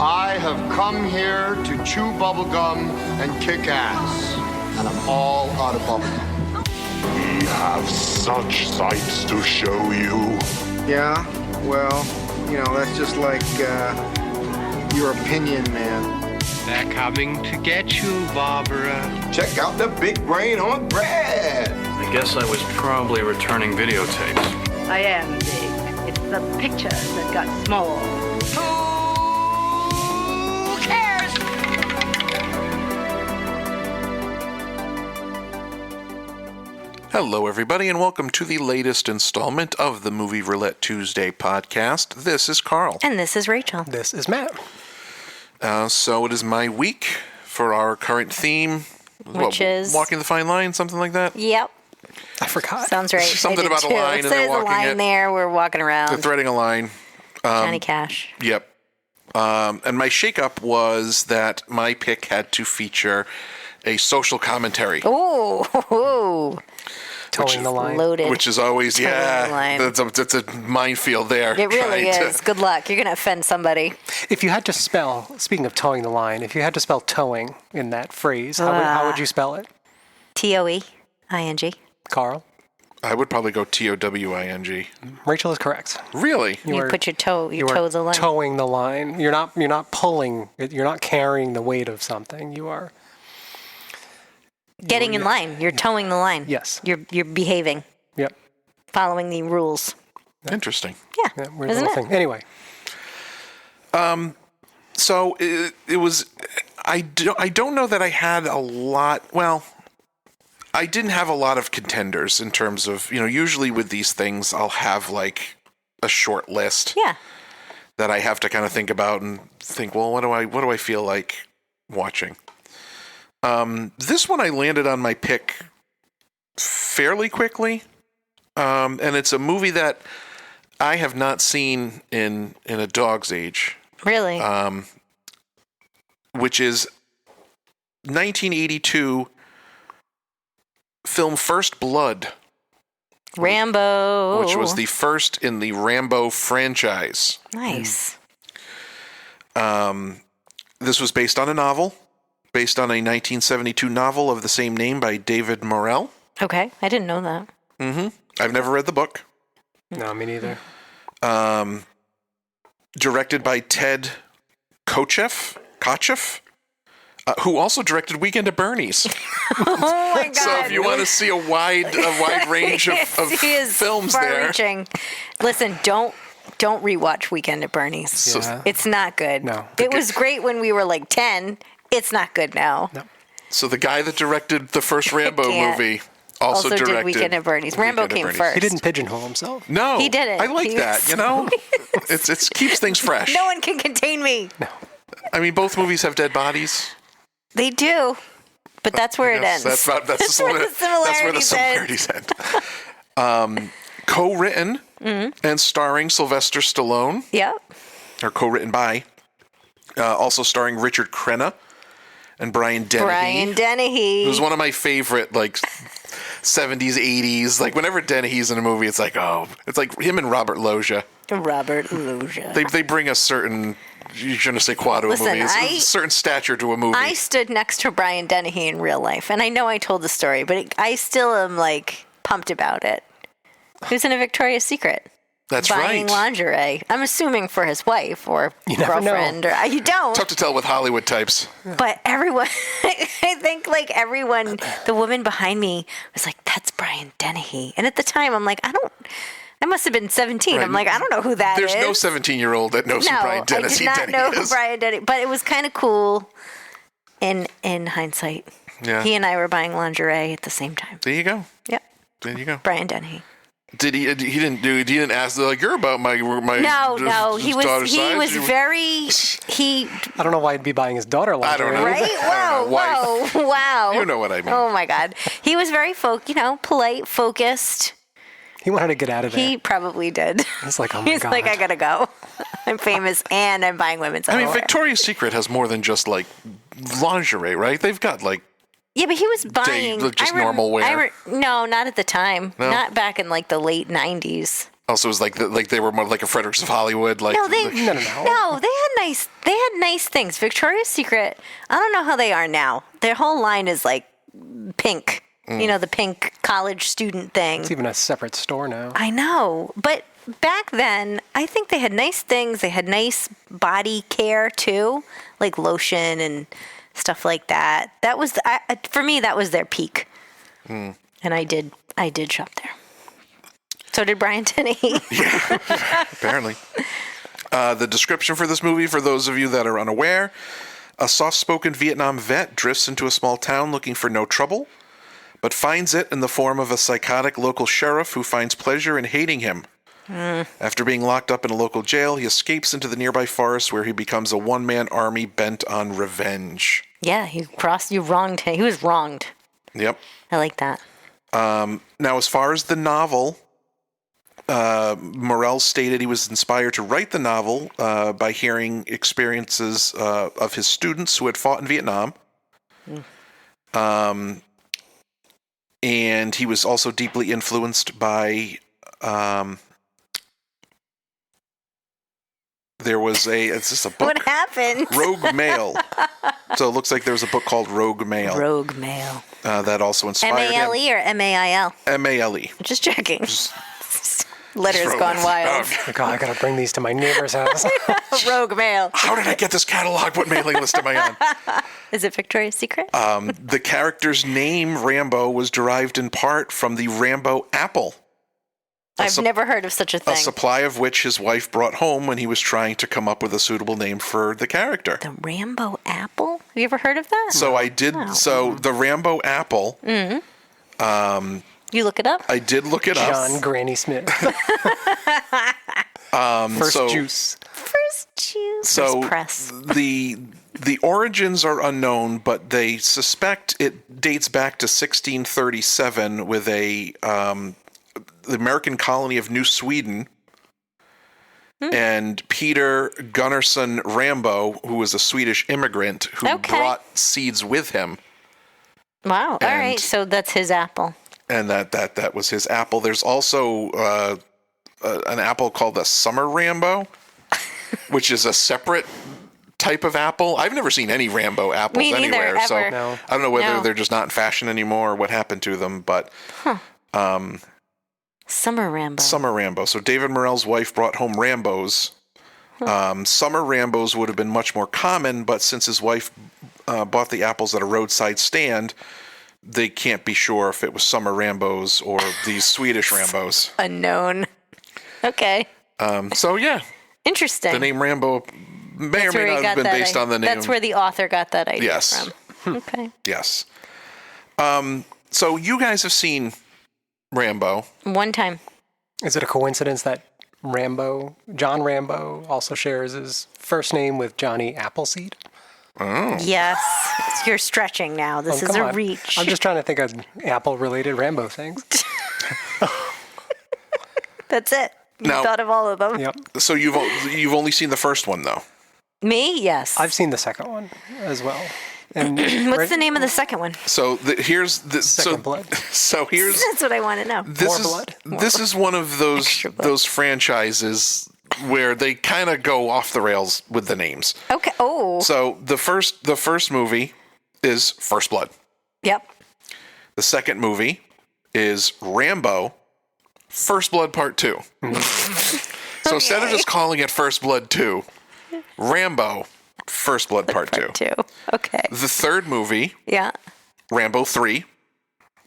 I have come here to chew bubblegum and kick ass. And I'm all out of bubblegum. We have such sights to show you. Yeah, well, that's just like your opinion, man. They're coming to get you, Barbara. Check out the big brain on Brad. I guess I was probably returning videotapes. I am big. It's the pictures that got small. Who cares? Hello, everybody, and welcome to the latest installment of the Movie Roulette Tuesday podcast. This is Carl. And this is Rachel. This is Matt. So it is my week for our current theme. Which is? Walking the Fine Line, something like that? Yep. I forgot. Sounds right. Something about a line and they're walking There's a line it. there. We're walking around. They're threading a line. Johnny Cash. Yep. And my shakeup was that my pick had to feature a social commentary. Ooh. Towing the line. Loaded. Which is always, Towing the line. that's a minefield there. It really is. Good luck. You're going to offend somebody. If you had to spell, speaking of towing the line, if you had to spell towing in that phrase, how would you spell it? T-O-E-I-N-G. Carl? I would probably go T-O-W-I-N-G. Rachel is correct. Really? You put your toe, you toe the line. Towing the line. You're not pulling, you're not carrying the weight of something. You are Getting in line. You're towing the line. Yes. You're behaving. Yep. Following the rules. Interesting. Yeah. Weird Isn't little it? thing. Anyway. So it was. I don't know that I had a lot. Well, I didn't have a lot of contenders in terms of, usually with these things I'll have like a short list. Yeah. That I have to kind of think about and think, well, what do I feel like watching? This one I landed on my pick fairly quickly. And it's a movie that I have not seen in a dog's age. Really? Which is 1982 film First Blood. Rambo. Which was the first in the Rambo franchise. Nice. This was based on a novel, based on a 1972 novel of the same name by David Morrell. Okay. I didn't know that. Mm-hmm. I've never read the book. No, me neither. Directed by Ted Kotcheff, who also directed Weekend at Bernie's. Oh my God! So if you want to see a wide range of films far-reaching. Listen, don't rewatch Weekend at Bernie's. Yeah. It's not good. No. It was great when we were like 10. It's not good now. No. So the guy that directed the first Rambo movie also directed did Weekend at Bernie's. Rambo came first. He didn't pigeonhole himself. No, he didn't. I like that. It keeps things fresh. No one can contain me. No. I mean, both movies have dead bodies. They do, but that's where it ends. That's where the similarities end. Co-written and starring Sylvester Stallone. Yep. Or co-written by. Also starring Richard Crenna and Brian Dennehy. Who's one of my favorite, 70s, 80s. Like, whenever Dennehy's in a movie, it's like him and Robert Loggia. They bring a certain, je ne sais quoi to a movie. A certain stature to a movie. I stood next to Brian Dennehy in real life, and I know I told the story, but I still am, pumped about it. He was in a Victoria's Secret. That's buying right. lingerie. I'm assuming for his wife or you never girlfriend. know. You don't. Tough to tell with Hollywood types. But everyone, I think everyone, the woman behind me was like, that's Brian Dennehy. And at the time, I'm like, I must have been 17. Right. I'm like, I don't know who that is. There's no 17-year-old that knows who Brian Dennehy is. I did not know who Brian Dennehy, but it was kind of cool in hindsight. Yeah. He and I were buying lingerie at the same time. There you go. Yep. There you go. Brian Dennehy. Did he didn't ask you're about my no he was very I don't know why he'd be buying his daughter lingerie. I don't know. Right? Whoa. Wow. You know what I mean. Oh my God. He was very polite, focused. He wanted to get out of there. He probably did. He's like, oh my God. He's like, I gotta go. I'm famous and I'm buying women's underwear. Victoria's Secret has more than just lingerie, right? They've got Yeah, but he was buying normal wear. No, not at the time. No? Not back in the late 90s. Also, it was like they were more like a Fredericks of Hollywood. Like No, No. No, they had nice things. Victoria's Secret, I don't know how they are now. Their whole line is like pink. You know, the pink college student thing. It's even a separate store now. I know, but back then, I think they had nice things. They had nice body care too, like lotion and stuff like that. That was for me. That was their peak, and I did shop there. So did Brian Dennehy. Apparently. The description for this movie, for those of you that are unaware, a soft-spoken Vietnam vet drifts into a small town looking for no trouble, but finds it in the form of a psychotic local sheriff who finds pleasure in hating him. After being locked up in a local jail, he escapes into the nearby forest where he becomes a one-man army bent on revenge. Yeah, you wronged him. He was wronged. Yep. I like that. Now, as far as the novel, Morrell stated he was inspired to write the novel by hearing experiences of his students who had fought in Vietnam. And he was also deeply influenced by... there was it's just a book. What happened? Rogue Mail. So it looks like there was a book called Rogue Mail. Rogue Mail. That also inspired him. M-A-L-E or M-A-I-L? M-A-L-E. Just checking. Letters gone wild. Like, I gotta bring these to my neighbor's house. Rogue Mail. How did I get this catalog? What mailing list am I on? Is it Victoria's Secret? The character's name, Rambo, was derived in part from the Rambo apple. I've never heard of such a thing. A supply of which his wife brought home when he was trying to come up with a suitable name for the character. The Rambo apple? Have you ever heard of that? So I did. Oh. So the Rambo apple. You look it up? I did look it up. John Granny Smith. First juice. First juice. So First press. the origins are unknown, but they suspect it dates back to 1637 with the American colony of New Sweden, and Peter Gunnarsson Rambo, who was a Swedish immigrant who brought seeds with him. Wow. All right. So that's his apple. And that was his apple. There's also an apple called the Summer Rambo, which is a separate type of apple. I've never seen any Rambo apples Me neither, anywhere, ever. so No. I don't know whether they're just not in fashion anymore or what happened to them. But Summer Rambo. Summer Rambo. So David Morrell's wife brought home Rambos. Summer Rambos would have been much more common, but since his wife bought the apples at a roadside stand, they can't be sure if it was Summer Rambos or these Swedish Rambos. Unknown. Okay. So yeah, Interesting. the name Rambo may or may not have been based on the name. That's where the author got that idea Yes. from. Okay. Yes. So you guys have seen Rambo. One time. Is it a coincidence that John Rambo, also shares his first name with Johnny Appleseed? Oh. Yes. You're stretching now. This is come a on. reach. I'm just trying to think of Apple-related Rambo things. That's it. You Now- thought of all of them. Yep. So you've only seen the first one though. Me? Yes. I've seen the second one as well. And What's the name of the second one? So here's the Second Blood. So here's That's what I want to know. this More blood? This is one of those Extra blood. those franchises where they kind of go off the rails with the names. Okay. Oh. So the first movie is First Blood. Yep. The second movie is Rambo, First Blood Part 2. So instead of just calling it First Blood 2, Rambo, First Blood Part 2. Two. Okay. The third movie, Yeah. Rambo 3.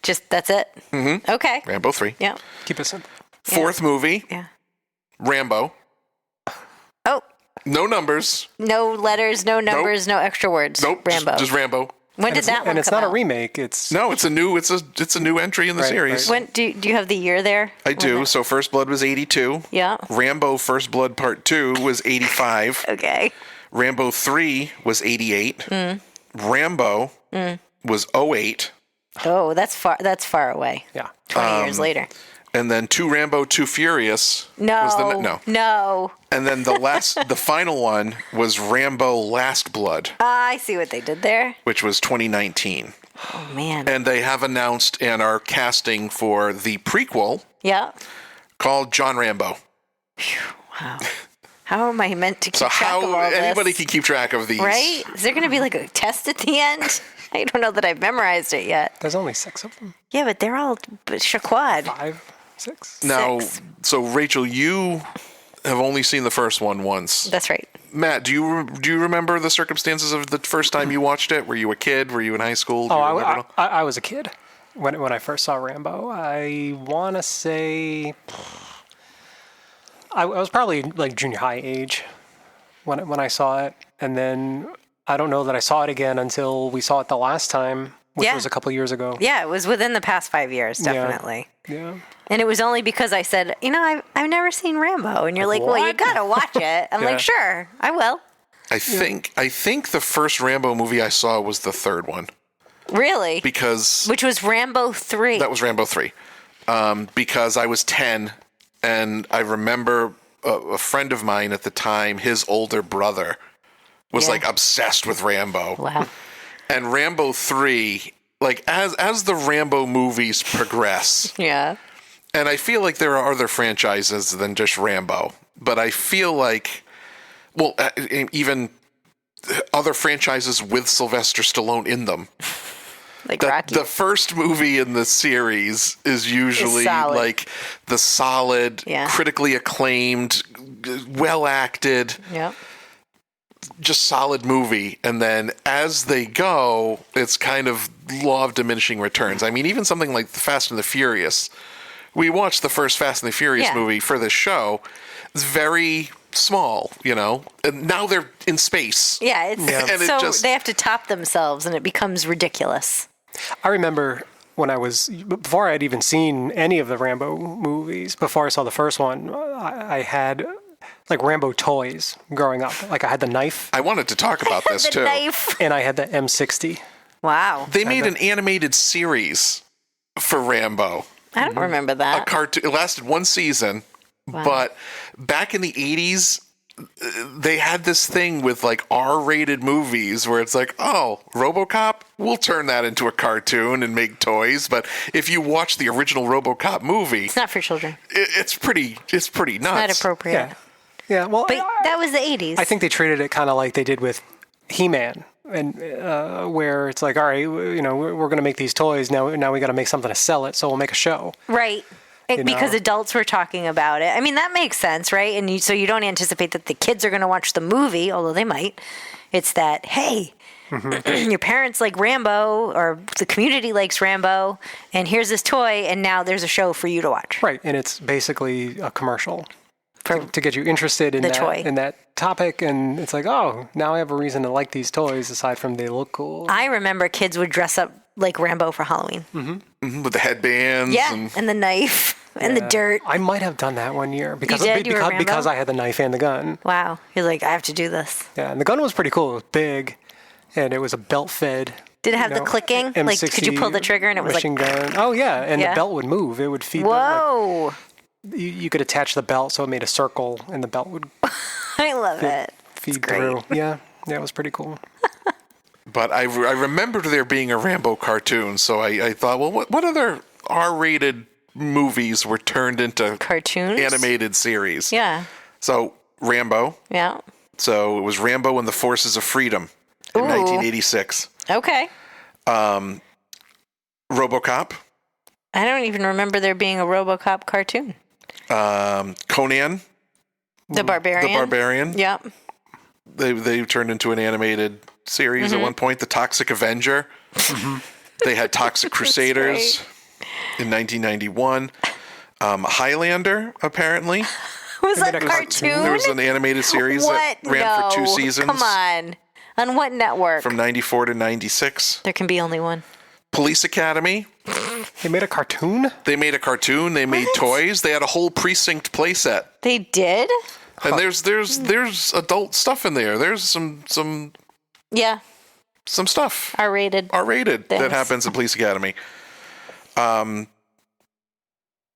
Just that's it. Mm-hmm. Okay. Rambo 3. Yeah. keep it simple. Fourth movie, Yeah. Rambo. Oh. No numbers. No letters, no numbers, no extra words. Nope. Rambo. Just Rambo. When did that one And it's come not out? a remake. It's No, it's a new entry in the Right, series. right. When do you have the year there? I do. So First Blood was 82. Yeah. Rambo First Blood Part 2 was 85. Okay. Rambo 3 was 88. Rambo was 08. Oh, that's far away. yeah. 20 years later. And then 2 Rambo 2 Furious No. was the No. And then the final one was Rambo Last Blood, I see what they did there. which was 2019. Oh man. And they have announced and are casting for the prequel, Yeah. called John Rambo. Wow. How am I meant to keep So track of all how this? anybody can keep track of these? Right? Is there going to be like a test at the end? I don't know that I've memorized it yet. There's only 6 of them. Yeah, but they're all shaquad. 5, 6. Now, 6. so Rachel, you have only seen the first one once. That's right. Matt, do you remember the circumstances of the first time you watched it? Were you a kid? Were you in high school? Do you remember at all? I was a kid when I first saw Rambo. I want to say I was probably like junior high age when I saw it, and then I don't know that I saw it again until we saw it the last time, which was a couple years ago. Yeah, it was within the past 5 years, definitely. Yeah. And it was only because I said, I've never seen Rambo. And you're like, well, you got to watch it. I'm like, sure, I will. I think the first Rambo movie I saw was the third one. Really? Which was Rambo 3. That was Rambo 3. Because I was 10, and I remember a friend of mine at the time, his older brother, was like obsessed with Rambo. Wow. And Rambo 3, like as the Rambo movies progress. Yeah. And I feel like there are other franchises than just Rambo, but I feel like, well, even other franchises with Sylvester Stallone in them. Like Rocky. The first movie in the series is usually like the solid, critically acclaimed, well acted, just solid movie. And then as they go, it's kind of law of diminishing returns. I mean, even something like The Fast and the Furious. We watched the first Fast and the Furious movie for this show. It's very small, and now they're in space. Yeah, they have to top themselves, and it becomes ridiculous. I remember before I had even seen any of the Rambo movies, before I saw the first one, I had like Rambo toys growing up. Like I had the knife. I wanted to talk about this the too. Knife. And I had the M60. Wow. They made an animated series for Rambo. I don't remember that. A cartoon. It lasted one season, but back in the 80s, they had this thing with like R-rated movies where it's like, oh, RoboCop, we'll turn that into a cartoon and make toys. But if you watch the original RoboCop movie, it's not for children. It's pretty nuts. It's not appropriate. Yeah. Well, but that was the 80s. I think they treated it kind of like they did with He-Man. And where it's like, all right, we're going to make these toys. Now we got to make something to sell it, so we'll make a show. Right. Because adults were talking about it. I mean, that makes sense, right? And so you don't anticipate that the kids are going to watch the movie, although they might. It's that, hey, your parents like Rambo, or the community likes Rambo, and here's this toy, and now there's a show for you to watch. Right, and it's basically a commercial to get you interested in that topic, and it's like, oh, now I have a reason to like these toys aside from they look cool. I remember kids would dress up like Rambo for Halloween. With the headbands. Yeah, and the knife and the dirt. I might have done that one year because You were because I had the knife and the gun. Wow, you're like, I have to do this. Yeah, and the gun was pretty cool. It was big, and it was a belt fed. Did it have the clicking? Like, could you pull the trigger and it was like gun. Oh yeah, and the belt would move. It would feed. Whoa. You could attach the belt so it made a circle, and the belt would. I love it. Feed through. Yeah, it was pretty cool. But I remembered there being a Rambo cartoon, so I thought, well, what other R-rated movies were turned into cartoons, animated series? Yeah. So Rambo. Yeah. So it was Rambo and the Forces of Freedom in 1986. Okay. RoboCop. I don't even remember there being a RoboCop cartoon. Conan. The Barbarian. The Barbarian. Yep. They turned into an animated series at one point. The Toxic Avenger. They had Toxic Crusaders in 1991. Highlander, apparently. Was that a cartoon? There was an animated series that ran for 2 seasons. Come on. On what network? From 94 to 96. There can be only one. Police Academy. They made a cartoon? They made a cartoon. They made toys. They had a whole precinct playset. They did? And there's adult stuff in there. There's some stuff. R-rated that happens in Police Academy.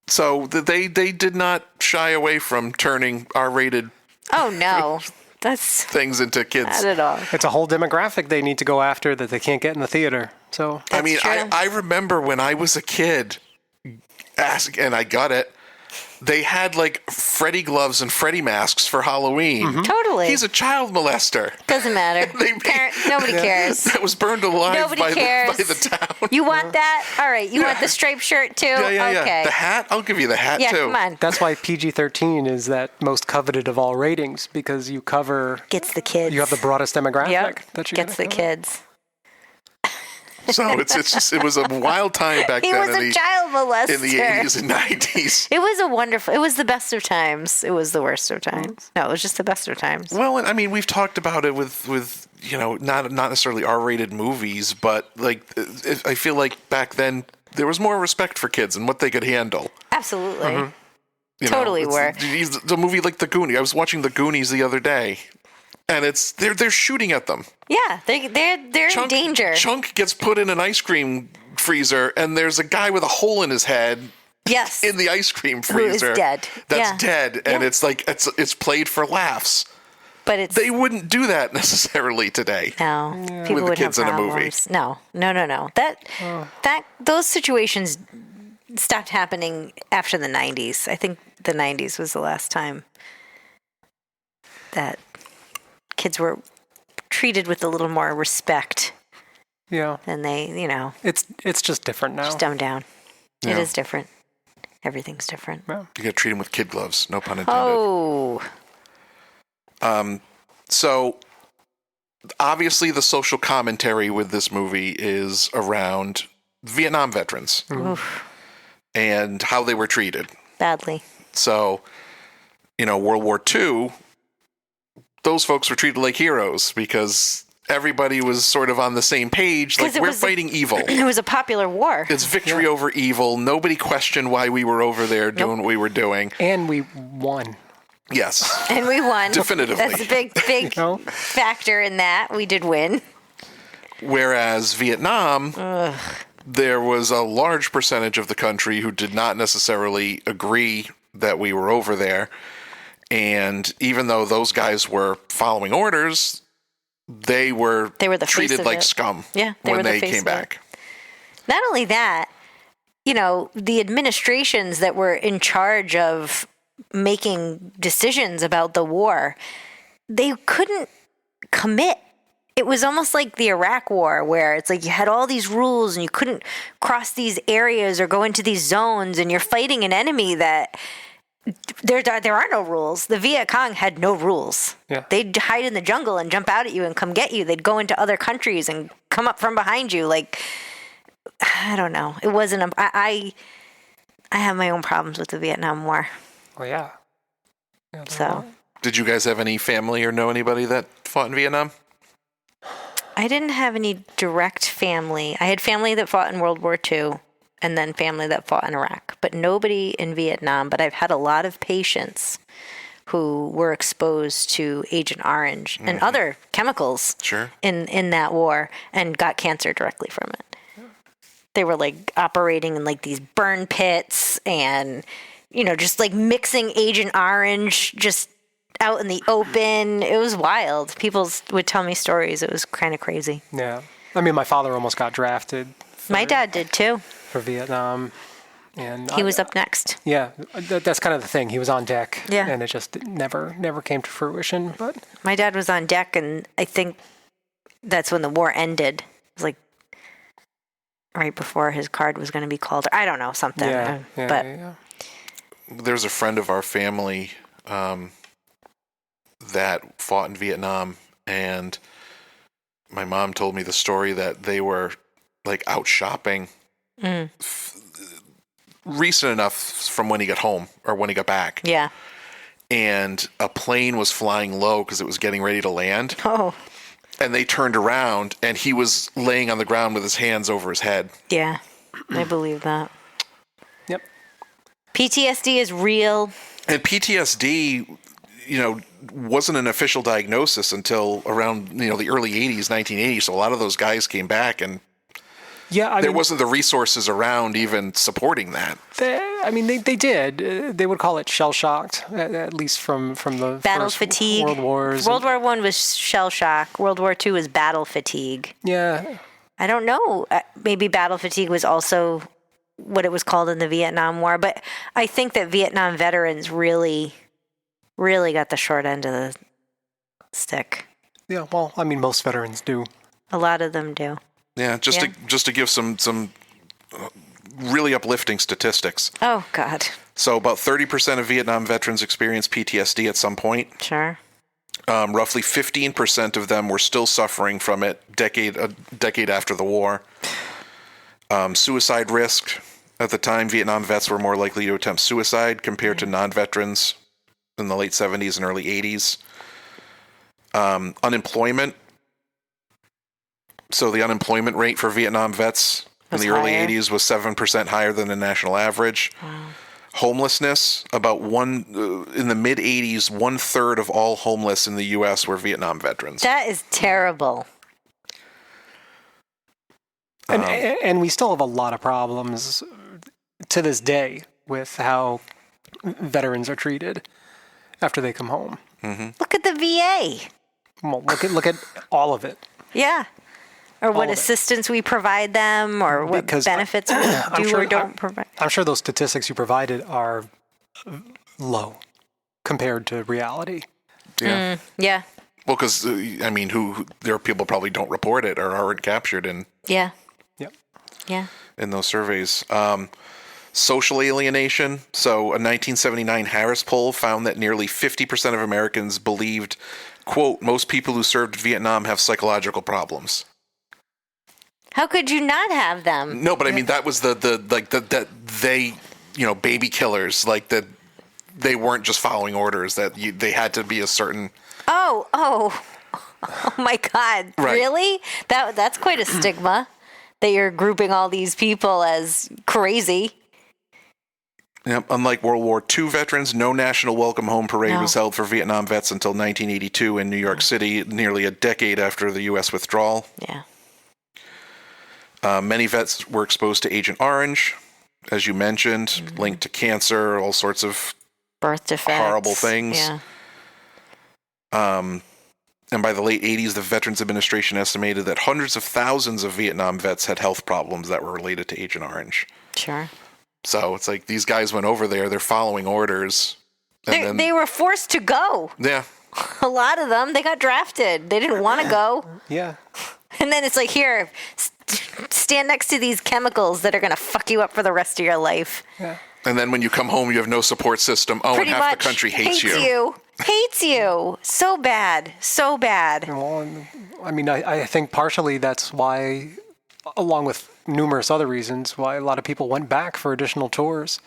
So they did not shy away from turning R-rated. Oh no, that's things into kids. Not at all. It's a whole demographic they need to go after that they can't get in the theater. So I remember when I was a kid, and I got it. They had like Freddy gloves and Freddy masks for Halloween. Totally. He's a child molester. Doesn't matter. Nobody cares. That was burned alive Nobody cares. by the town. You want that? All right. You want the striped shirt too? Yeah. Okay. The hat? I'll give you the hat, too. Come on. That's why PG-13 is that most coveted of all ratings, because you cover... Gets the kids. You have the broadest demographic. Yep. That you Gets the kids. So it was a wild time back He then was a child molester. in the 80s and 90s. It was the best of times. It was the worst of times. No, it was just the best of times. Well, I mean, we've talked about it with not necessarily R-rated movies, but like I feel like back then there was more respect for kids and what they could handle. Absolutely. You Totally know, were. The movie like The Goonies. I was watching The Goonies the other day, and they're shooting at them. Yeah, they're in danger. Chunk gets put in an ice cream freezer, and there's a guy with a hole in his head. Yes. In the ice cream Who is freezer. dead. That's dead, and it's like it's played for laughs. But they wouldn't do that necessarily today. No, people with the would kids have in a movie. problems. No. Those situations stopped happening after the 90s. I think the 90s was the last time that kids were treated with a little more respect. Yeah. Than they, It's just different now. Just dumbed down. Yeah. It is different. Everything's different. Yeah. You got to treat them with kid gloves. No pun intended. Oh. So obviously the social commentary with this movie is around Vietnam veterans and how they were treated. Badly. So, World War II, those folks were treated like heroes because everybody was sort of on the same page. Like, we're fighting evil. It was a popular war. It's victory over evil. Nobody questioned why we were over there doing what we were doing. And we won. Yes. And we won. Definitively. That's a big factor in that. We did win. Whereas Vietnam, there was a large percentage of the country who did not necessarily agree that we were over there. And even though those guys were following orders, they were the treated face of like it. scum the when they face came of back. Not only that, the administrations that were in charge of making decisions about the war, they couldn't commit. It was almost like the Iraq War, where it's like you had all these rules and you couldn't cross these areas or go into these zones, and you're fighting an enemy that there are no rules. The Viet Cong had no rules. Yeah. They'd hide in the jungle and jump out at you and come get you. They'd go into other countries and come up from behind you. Like, I don't know. It wasn't. I have my own problems with the Vietnam War. Oh, yeah. So. Did you guys have any family or know anybody that fought in Vietnam? I didn't have any direct family. I had family that fought in World War II and then family that fought in Iraq, but nobody in Vietnam. But I've had a lot of patients who were exposed to Agent Orange and other chemicals in that war and got cancer directly from it. They were like operating in like these burn pits and, just like mixing Agent Orange just out in the open. It was wild. People would tell me stories. It was kind of crazy. Yeah. I mean, my father almost got drafted. My dad did too. For Vietnam. And he was up next. Yeah. That's kind of the thing. He was on deck. Yeah. And it just never came to fruition. But my dad was on deck, and I think that's when the war ended. It was like right before his card was going to be called. I don't know, something. Yeah. There's a friend of our family that fought in Vietnam, and my mom told me the story that they were like out shopping recent enough from when he got home or when he got back. Yeah. And a plane was flying low because it was getting ready to land. Oh. And they turned around, and he was laying on the ground with his hands over his head. Yeah, I believe that. Yep. PTSD is real. And PTSD, wasn't an official diagnosis until around, the early 80s, 1980s. So a lot of those guys came back, and there wasn't the resources around even supporting that. They did. They would call it shell-shocked, at least from the battle first fatigue. World Wars. World War I was shell shock. World War II was battle fatigue. Yeah. I don't know. Maybe battle fatigue was also what it was called in the Vietnam War. But I think that Vietnam veterans really got the short end of the stick. Yeah, well, I mean, most veterans do. A lot of them do. Yeah, just to give some really uplifting statistics. Oh, God. So about 30% of Vietnam veterans experience PTSD at some point. Sure. Roughly 15% of them were still suffering from it a decade after the war. Suicide risk. At the time, Vietnam vets were more likely to attempt suicide compared to non-veterans in the late 70s and early 80s. Unemployment. So the unemployment rate for Vietnam vets in the early 80s was 7% higher than the national average. Wow. Homelessness, about in the mid 80s, 1/3 of all homeless in the U.S. were Vietnam veterans. That is terrible. And we still have a lot of problems to this day with how veterans are treated after they come home. Mm-hmm. Look at the VA. Well, look at all of it. Yeah. Or what assistance we provide them, or what benefits we do or don't provide. I'm sure those statistics you provided are low compared to reality. Yeah. Yeah. Well, because, I mean, there are people probably don't report it or aren't captured in. Yeah. Yep. Yeah. In those surveys. Social alienation. So a 1979 Harris poll found that nearly 50% of Americans believed, quote, most people who served Vietnam have psychological problems. How could you not have them? No, but I mean, that was that they, baby killers, like that they weren't just following orders, that they had to be a certain. Oh my God. Right. Really? That's quite a stigma that you're grouping all these people as crazy. Yep. Unlike World War II veterans, no national welcome home parade was held for Vietnam vets until 1982 in New York City, nearly a decade after the U.S. withdrawal. Yeah. Many vets were exposed to Agent Orange, as you mentioned, linked to cancer, all sorts of birth defects, horrible things. Yeah. And by the late 80s, the Veterans Administration estimated that hundreds of thousands of Vietnam vets had health problems that were related to Agent Orange. Sure. So it's like these guys went over there, they're following orders. And they were forced to go. Yeah. A lot of them, they got drafted. They didn't want to go. Yeah. And then it's like, here, stand next to these chemicals that are going to fuck you up for the rest of your life. Yeah. And then when you come home, you have no support system. Oh, Pretty and half much the country hates you. Hates you. So bad. So bad. Well, I mean, I think partially that's why, along with numerous other reasons, why a lot of people went back for additional tours.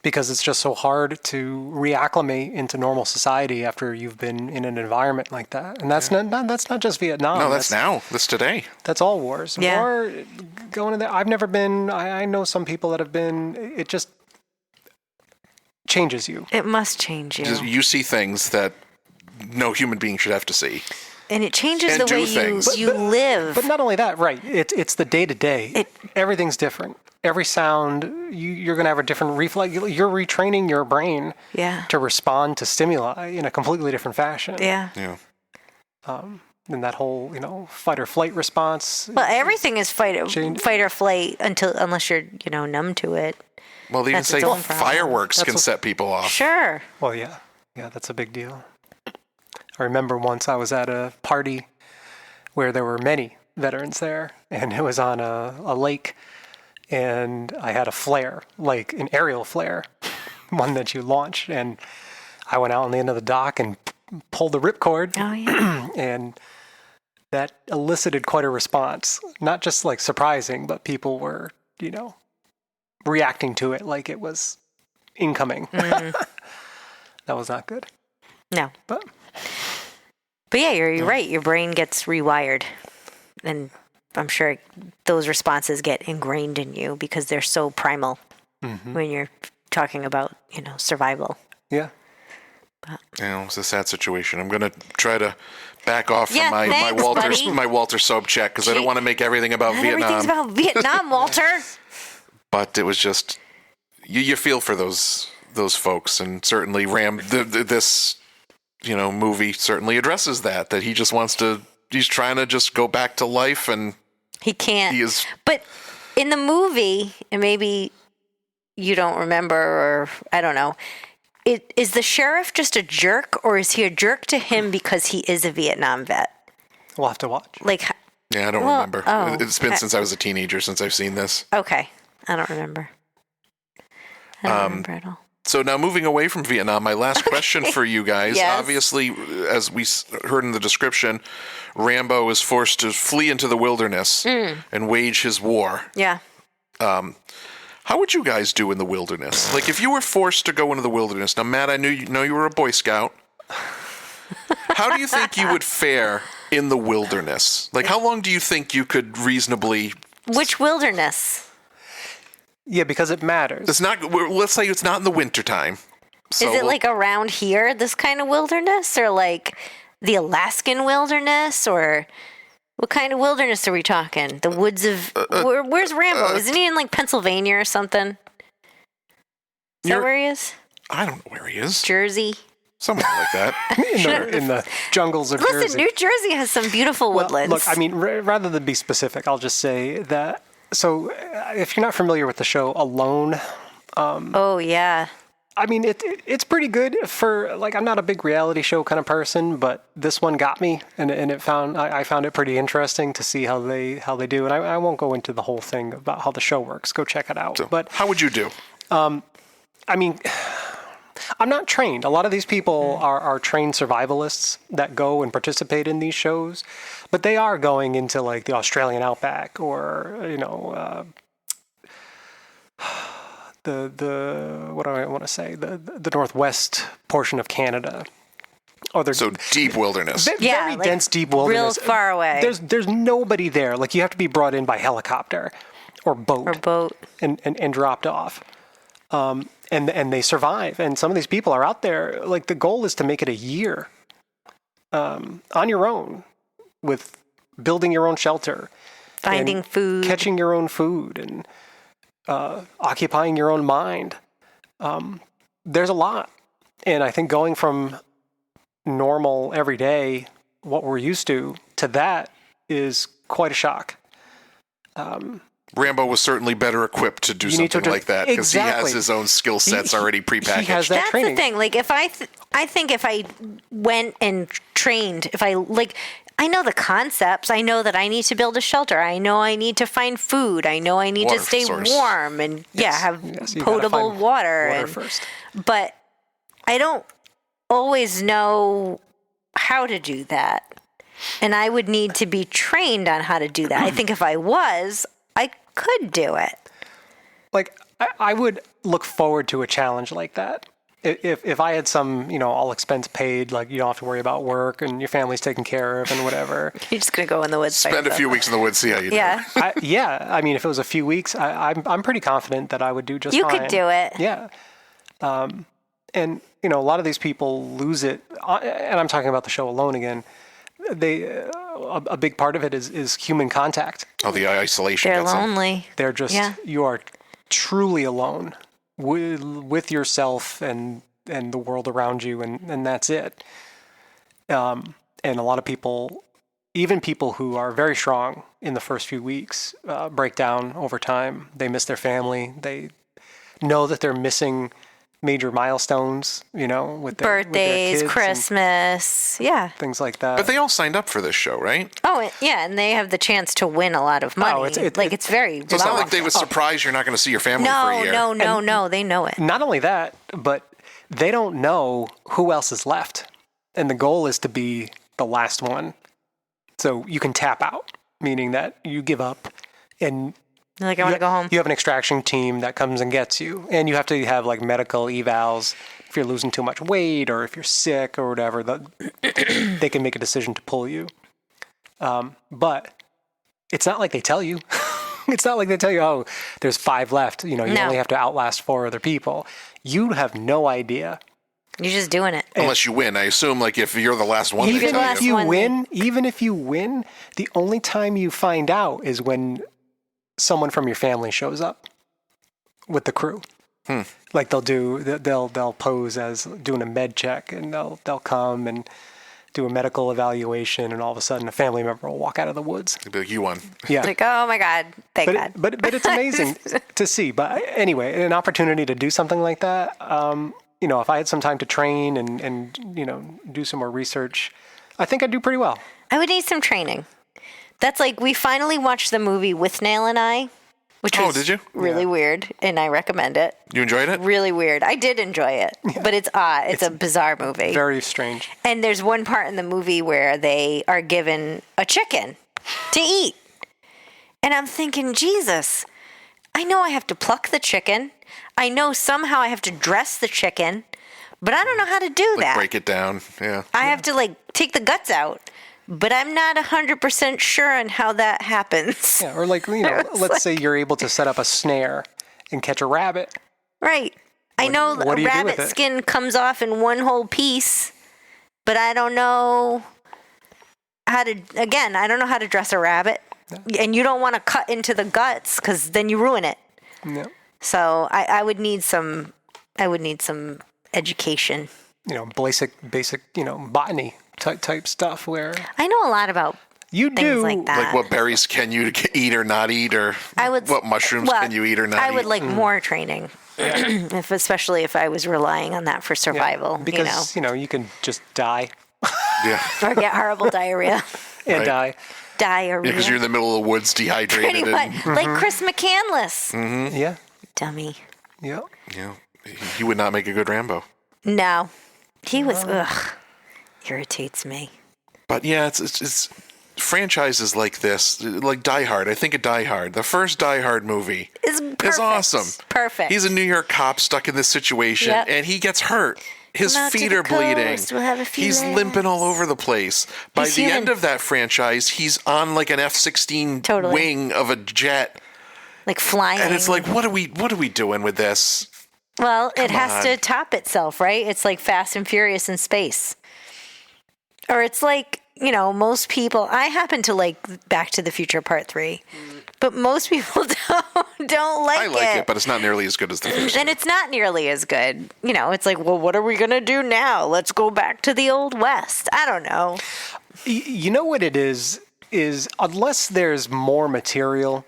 Because it's just so hard to reacclimate into normal society after you've been in an environment like that. And that's not just Vietnam. No, that's today. That's all wars. Yeah. War, going to there. I've never been. I know some people that have been. It just changes you. It must change you. You see things that no human being should have to see. And it changes And the way you live. But not only that, right? It's the day to day. Everything's different. Every sound, you're going to have a different reflex. You're retraining your brain to respond to stimuli in a completely different fashion. Yeah. Yeah. And that whole, fight or flight response. Well, everything is fight or flight unless you're, numb to it. Well, they even That's say its own problem. fireworks can set people off. Sure. Well, yeah. Yeah, that's a big deal. I remember once I was at a party where there were many veterans there, and it was on a lake. And I had a flare, like an aerial flare, one that you launch. And I went out on the end of the dock and pulled the ripcord. Oh, yeah. And that elicited quite a response. Not just like surprising, but people were, reacting to it like it was incoming. Mm-hmm. That was not good. No. But yeah, you're right. Your brain gets rewired. And I'm sure those responses get ingrained in you because they're so primal when you're talking about, survival. Yeah. It's a sad situation. I'm going to try to back off from Yeah, thanks, buddy. my Walter Soap check because I don't want to make everything about Vietnam. Everything's about Vietnam, Walter. But it was just you feel for those folks, and certainly this movie certainly addresses that he just wants to. He's trying to just go back to life, and he can't. He is. But in the movie, and maybe you don't remember, or I don't know. Is the sheriff just a jerk, or is he a jerk to him because he is a Vietnam vet? We'll have to watch. Like, Yeah, I don't remember. It's been since I was a teenager since I've seen this. Okay, I don't remember. I don't remember at all. So now moving away from Vietnam, my last question for you guys. Yes. Obviously, as we heard in the description, Rambo is forced to flee into the wilderness and wage his war. Yeah. How would you guys do in the wilderness? Like, if you were forced to go into the wilderness. Now, Matt, I know you were a Boy Scout. How do you think you would fare in the wilderness? Like, how long do you think you could reasonably... Which wilderness? Yeah, because it matters. It's not. Let's say it's not in the wintertime. So Is it like around here, this kind of wilderness, or like the Alaskan wilderness, or what kind of wilderness are we talking? The woods of where's Rambo? Isn't he in like Pennsylvania or something? Is that where he is? I don't know where he is. Jersey. Somewhere like that. in the jungles of Listen, Jersey. New Jersey has some beautiful woodlands. Look, I mean, rather than be specific, I'll just say that. So, if you're not familiar with the show Alone, oh yeah, I mean it's pretty good for like I'm not a big reality show kind of person, but this one got me, and I found it pretty interesting to see how they do, and I won't go into the whole thing about how the show works. Go check it out. So, but how would you do? I mean, I'm not trained. A lot of these people are trained survivalists that go and participate in these shows, but they are going into like the Australian outback or, the what do I want to say? The northwest portion of Canada. Oh, So deep wilderness. Yeah, very like dense, deep wilderness. real far away. There's nobody there. Like you have to be brought in by helicopter or boat. And dropped off. And they survive. And some of these people are out there. Like the goal is to make it a year on your own with building your own shelter, finding food, catching your own food, and occupying your own mind. There's a lot. And I think going from normal everyday, what we're used to that is quite a shock. Rambo was certainly better equipped to do something like that because he has his own skill sets already prepackaged. He has that That's training. the thing. Like if I think if I went and trained, if I I know the concepts. I know that I need to build a shelter. I know I need to find food. I know I need Water to stay source. warm and have you gotta potable find water. water first. But I don't always know how to do that. And I would need to be trained on how to do that. I think if I was, I could do it. Like I would look forward to a challenge like that. If I had some, all expense paid, like you don't have to worry about work and your family's taken care of and whatever. You're just gonna go in the woods. Spend a few weeks in the woods, see how you do. Yeah. I mean, if it was a few weeks, I'm pretty confident that I would do just You fine. could do it. Yeah. And a lot of these people lose it, and I'm talking about the show Alone again. A big part of it is human contact. Oh, the isolation. They're gets them. lonely. They're just you are truly alone with yourself and the world around you, and that's it. And a lot of people, even people who are very strong in the first few weeks, break down over time. They miss their family. They know that they're missing major milestones, with their Birthdays, kids Christmas, things like that. But they all signed up for this show, right? Oh, yeah, and they have the chance to win a lot of money. It's very. So it's not like they would surprise you're not going to see your family for a year. No, they know it. Not only that, but they don't know who else is left, and the goal is to be the last one. So you can tap out, meaning that you give up, and I want to go home. You have an extraction team that comes and gets you, and you have to have like medical evals if you're losing too much weight or if you're sick or whatever. They can make a decision to pull you, but it's not like they tell you. It's not like they tell you, oh, there's 5 left. You only have to outlast 4 other people. You have no idea. You're just doing it. Unless you win. I assume, like, if you're the last one, Even they if you win, the only time you find out is when someone from your family shows up with the crew. Like they'll pose as doing a med check, and they'll come and do a medical evaluation, and all of a sudden a family member will walk out of the woods. They'd be like, you won. Yeah. Like, oh my God, thank God. But it's amazing to see. But anyway, an opportunity to do something like that. If I had some time to train and do some more research, I think I'd do pretty well. I would need some training. That's like, we finally watched the movie With Nail and I, which was did you? really weird, and I recommend it. You enjoyed it? Really weird. I did enjoy it, but it's odd. It's a bizarre movie. Very strange. And there's one part in the movie where they are given a chicken to eat. And I'm thinking, Jesus, I know I have to pluck the chicken. I know somehow I have to dress the chicken, but I don't know how to do that. Break it down. Yeah. I have to take the guts out, but I'm not 100% sure on how that happens. Yeah, or let's say you're able to set up a snare and catch a rabbit. Right. I know what do a you do rabbit with it? skin comes off in one whole piece, but I don't know how to, I don't know how to dress a rabbit. And you don't want to cut into the guts because then you ruin it. No. So I would need some education. Basic, botany type stuff where I know a lot about you things do like that. Like what berries can you eat or not eat, or what mushrooms can you eat or not eat? I would like more training, especially if I was relying on that for survival. because you can just die Yeah. Or get horrible diarrhea. and Right. die. Diarrhea. Yeah, because you're in the middle of the woods, dehydrated. Pretty much. Like Chris McCandless. Yeah. Dummy. Yeah. He would not make a good Rambo. No. He was, irritates me. But yeah, it's franchises like this, like Die Hard. I think of Die Hard. The first Die Hard movie It's is awesome. Perfect. He's a New York cop stuck in this situation, Yep. and he gets hurt. His Come out to feet the are bleeding. coast, we'll have a few He's limping all over the place. By He's the human. end of that franchise, he's on like an F-16 Totally. wing of a jet, like flying. and it's like, what are we doing with this? Well, it Come has on. to top itself, right? It's like Fast and Furious in space. Or it's like, most people, I happen to like Back to the Future Part 3, but most people don't like it. I like it, but it's not nearly as good as the first. And it's not nearly as good. It's like, well, what are we going to do now? Let's go back to the Old West. I don't know. You know what it is unless there's more material,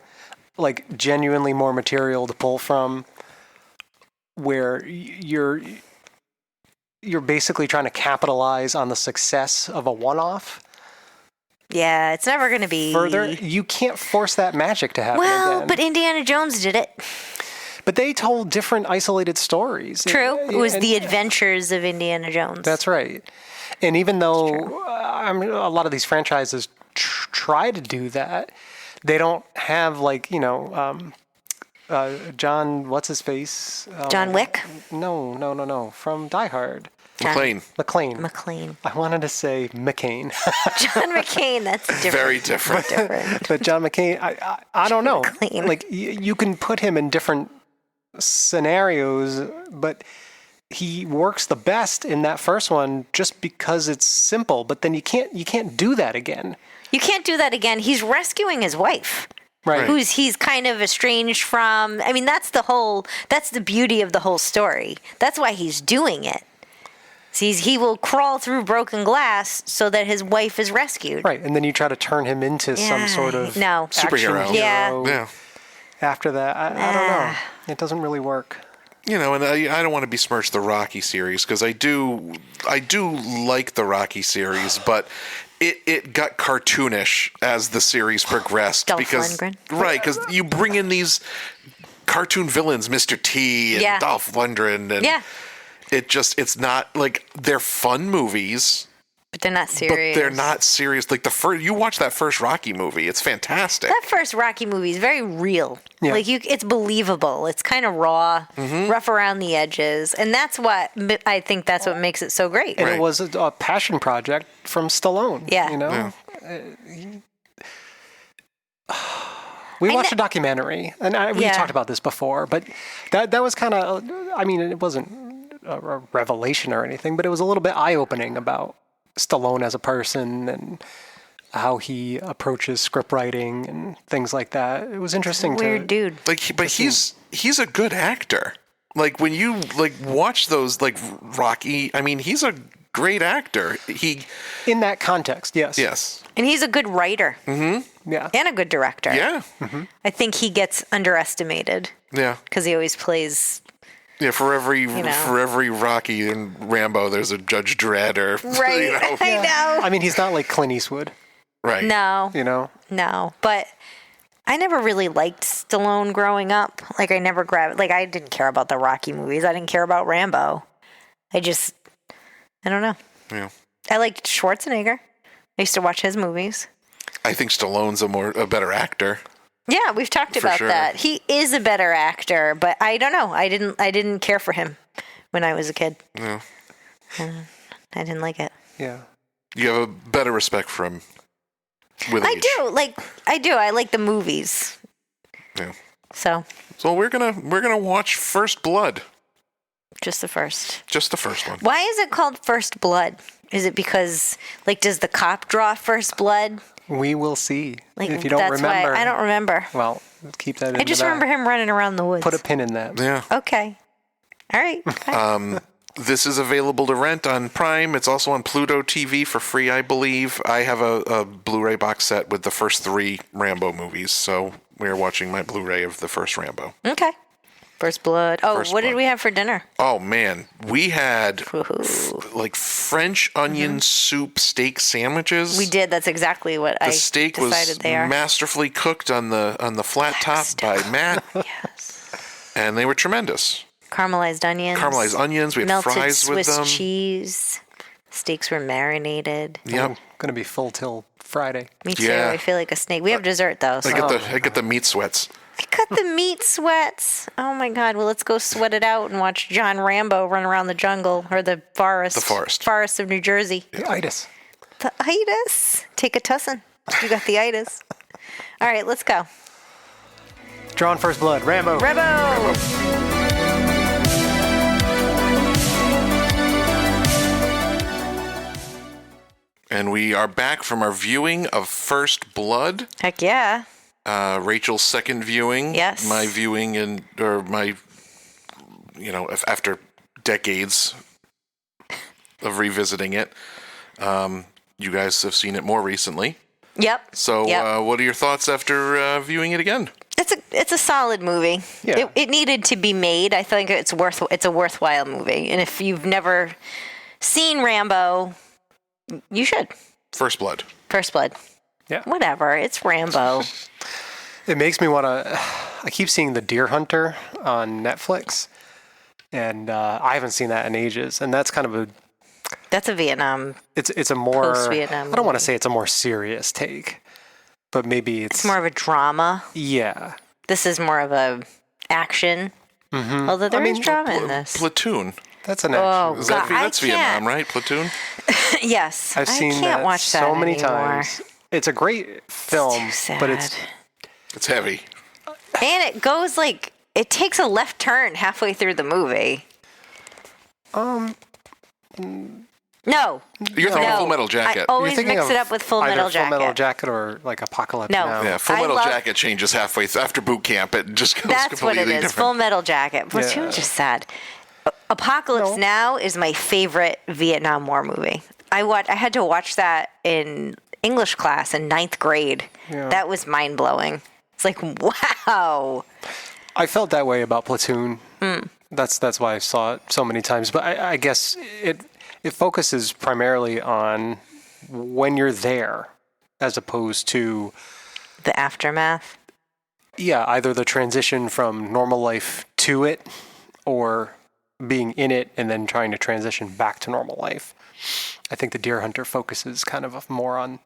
like genuinely more material to pull from, where you're basically trying to capitalize on the success of a one-off. Yeah, it's never going to be. Further, you can't force that magic to happen Well, again. but Indiana Jones did it. But they told different isolated stories. True. It was And- the adventures of Indiana Jones. That's right. And even though a lot of these franchises try to do that, they don't have John, what's his face? John Wick? No. From Die Hard. McClane. McClane. I wanted to say McCain. John McCain, that's different. Very different. But John McCain, I don't know. McClane. Like, you can put him in different scenarios, but he works the best in that first one just because it's simple. But then you can't do that again. You can't do that again. He's rescuing his wife. Right. He's kind of estranged from. I mean, that's the beauty of the whole story. That's why he's doing it. He will crawl through broken glass so that his wife is rescued. Right, and then you try to turn him into some sort of Superhero. action Yeah. hero. Yeah. After that, I don't know. It doesn't really work. And I don't want to besmirch the Rocky series because I do like the Rocky series, but it got cartoonish as the series progressed. Dolph because Lundgren. Right, because you bring in these cartoon villains, Mr. T and Dolph Lundgren, and it's not like they're fun movies. But they're not serious. But they're not serious. Like you watch that first Rocky movie, it's fantastic. That first Rocky movie is very real. Yeah. Like it's believable. It's kind of raw, rough around the edges, and that's what I think. That's what makes it so great. And it was a passion project from Stallone. Yeah. You know? We watched a documentary, and we talked about this before, but that was kind of, I mean, it wasn't a revelation or anything, but it was a little bit eye-opening about Stallone as a person and how he approaches script writing and things like that. It was interesting. Weird dude. He's a good actor. Like when you watch those Rocky, I mean, he's a great actor. He In that context, yes. yes. And he's a good writer Yeah. and a good director. Yeah. I think he gets underestimated Yeah. because he always plays. Yeah, for every know. for every Rocky and Rambo, there's a Judge Dredd or Right. you know. I know. I mean, he's not like Clint Eastwood, Right. No. you know? No, but I never really liked Stallone growing up. Like I never I didn't care about the Rocky movies. I didn't care about Rambo. I don't know. Yeah. I liked Schwarzenegger. I used to watch his movies. I think Stallone's a better actor. Yeah, we've talked For about sure. that. He is a better actor, but I don't know. I didn't care for him when I was a kid. Yeah. I didn't like it. Yeah. You have a better respect for him with age. I do. I like the movies. Yeah. So, So we're gonna watch First Blood. just the first. Just the first one. Why is it called First Blood? Is it because, does the cop draw first blood? We will see. Like, if you don't that's remember. why I don't remember. Well, keep that in I just remember him running around the woods. Put a pin in that. Yeah. Okay. All right. Okay. This is available to rent on Prime. It's also on Pluto TV for free, I believe. I have a Blu-ray box set with the first 3 Rambo movies, so we're watching my Blu-ray of the first Rambo. Okay. First Blood. Oh, First what did Blood. we have for dinner? Oh man, we had Woohoo. French onion soup steak sandwiches. We did. That's exactly what The I steak decided was they are. masterfully cooked on the flat top by Matt, Yes. and they were tremendous. Caramelized onions. Caramelized onions. We had melted fries Swiss with them. cheese. Steaks were marinated. Yep. Going to be full till Friday. Me too. Yeah. I feel like a snake. We have dessert though. So. I get the meat sweats. I got the meat sweats. Oh my God. Well, let's go sweat it out and watch John Rambo run around the jungle or the forest. The forest. Forest of New Jersey. The itis. The itis. Take a tussin. You got the itis. All right, let's go. Drawn First Blood. Rambo. Rambo. And we are back from our viewing of First Blood. Heck yeah. Rachel's second viewing. Yes. My viewing after decades of revisiting it. You guys have seen it more recently. Yep. So Yep. what are your thoughts after viewing it again? It's a solid movie. Yeah. It needed to be made. I think it's a worthwhile movie. And if you've never seen Rambo, you should. First Blood. First Blood. Yeah. Whatever. It's Rambo. It makes me want to. I keep seeing The Deer Hunter on Netflix, and I haven't seen that in ages. And that's kind of That's a Vietnam. it's a more. Post-Vietnam I don't want movie. to say it's a more serious take, but maybe it's It's more of a drama. Yeah. This is more of a action. Mm-hmm. Although there is drama in this. Platoon. That's an Oh, action. Is that, God, I that's can't- Vietnam, right? Platoon? Yes. I've seen I can't that watch that so many anymore. times. It's a great film, Too sad. but it's It's heavy. And it goes it takes a left turn halfway through the movie. No. You're thinking No. Full Metal Jacket. I always You're thinking mix of it up with Full either Metal Jacket. Full Metal Jacket or like Apocalypse No. Now. Yeah, Full I Metal love- Jacket changes halfway after boot camp. It just goes That's what completely it is. different. Full Metal Jacket. Platoon's just sad. Apocalypse Now is my favorite Vietnam War movie. I had to watch that in English class in 9th grade. Yeah. That was mind blowing. It's like, wow. I felt that way about Platoon. That's why I saw it so many times. But I guess it focuses primarily on when you're there, as opposed to The aftermath. either the transition from normal life to it, or being in it and then trying to transition back to normal life. I think The Deer Hunter focuses kind of more on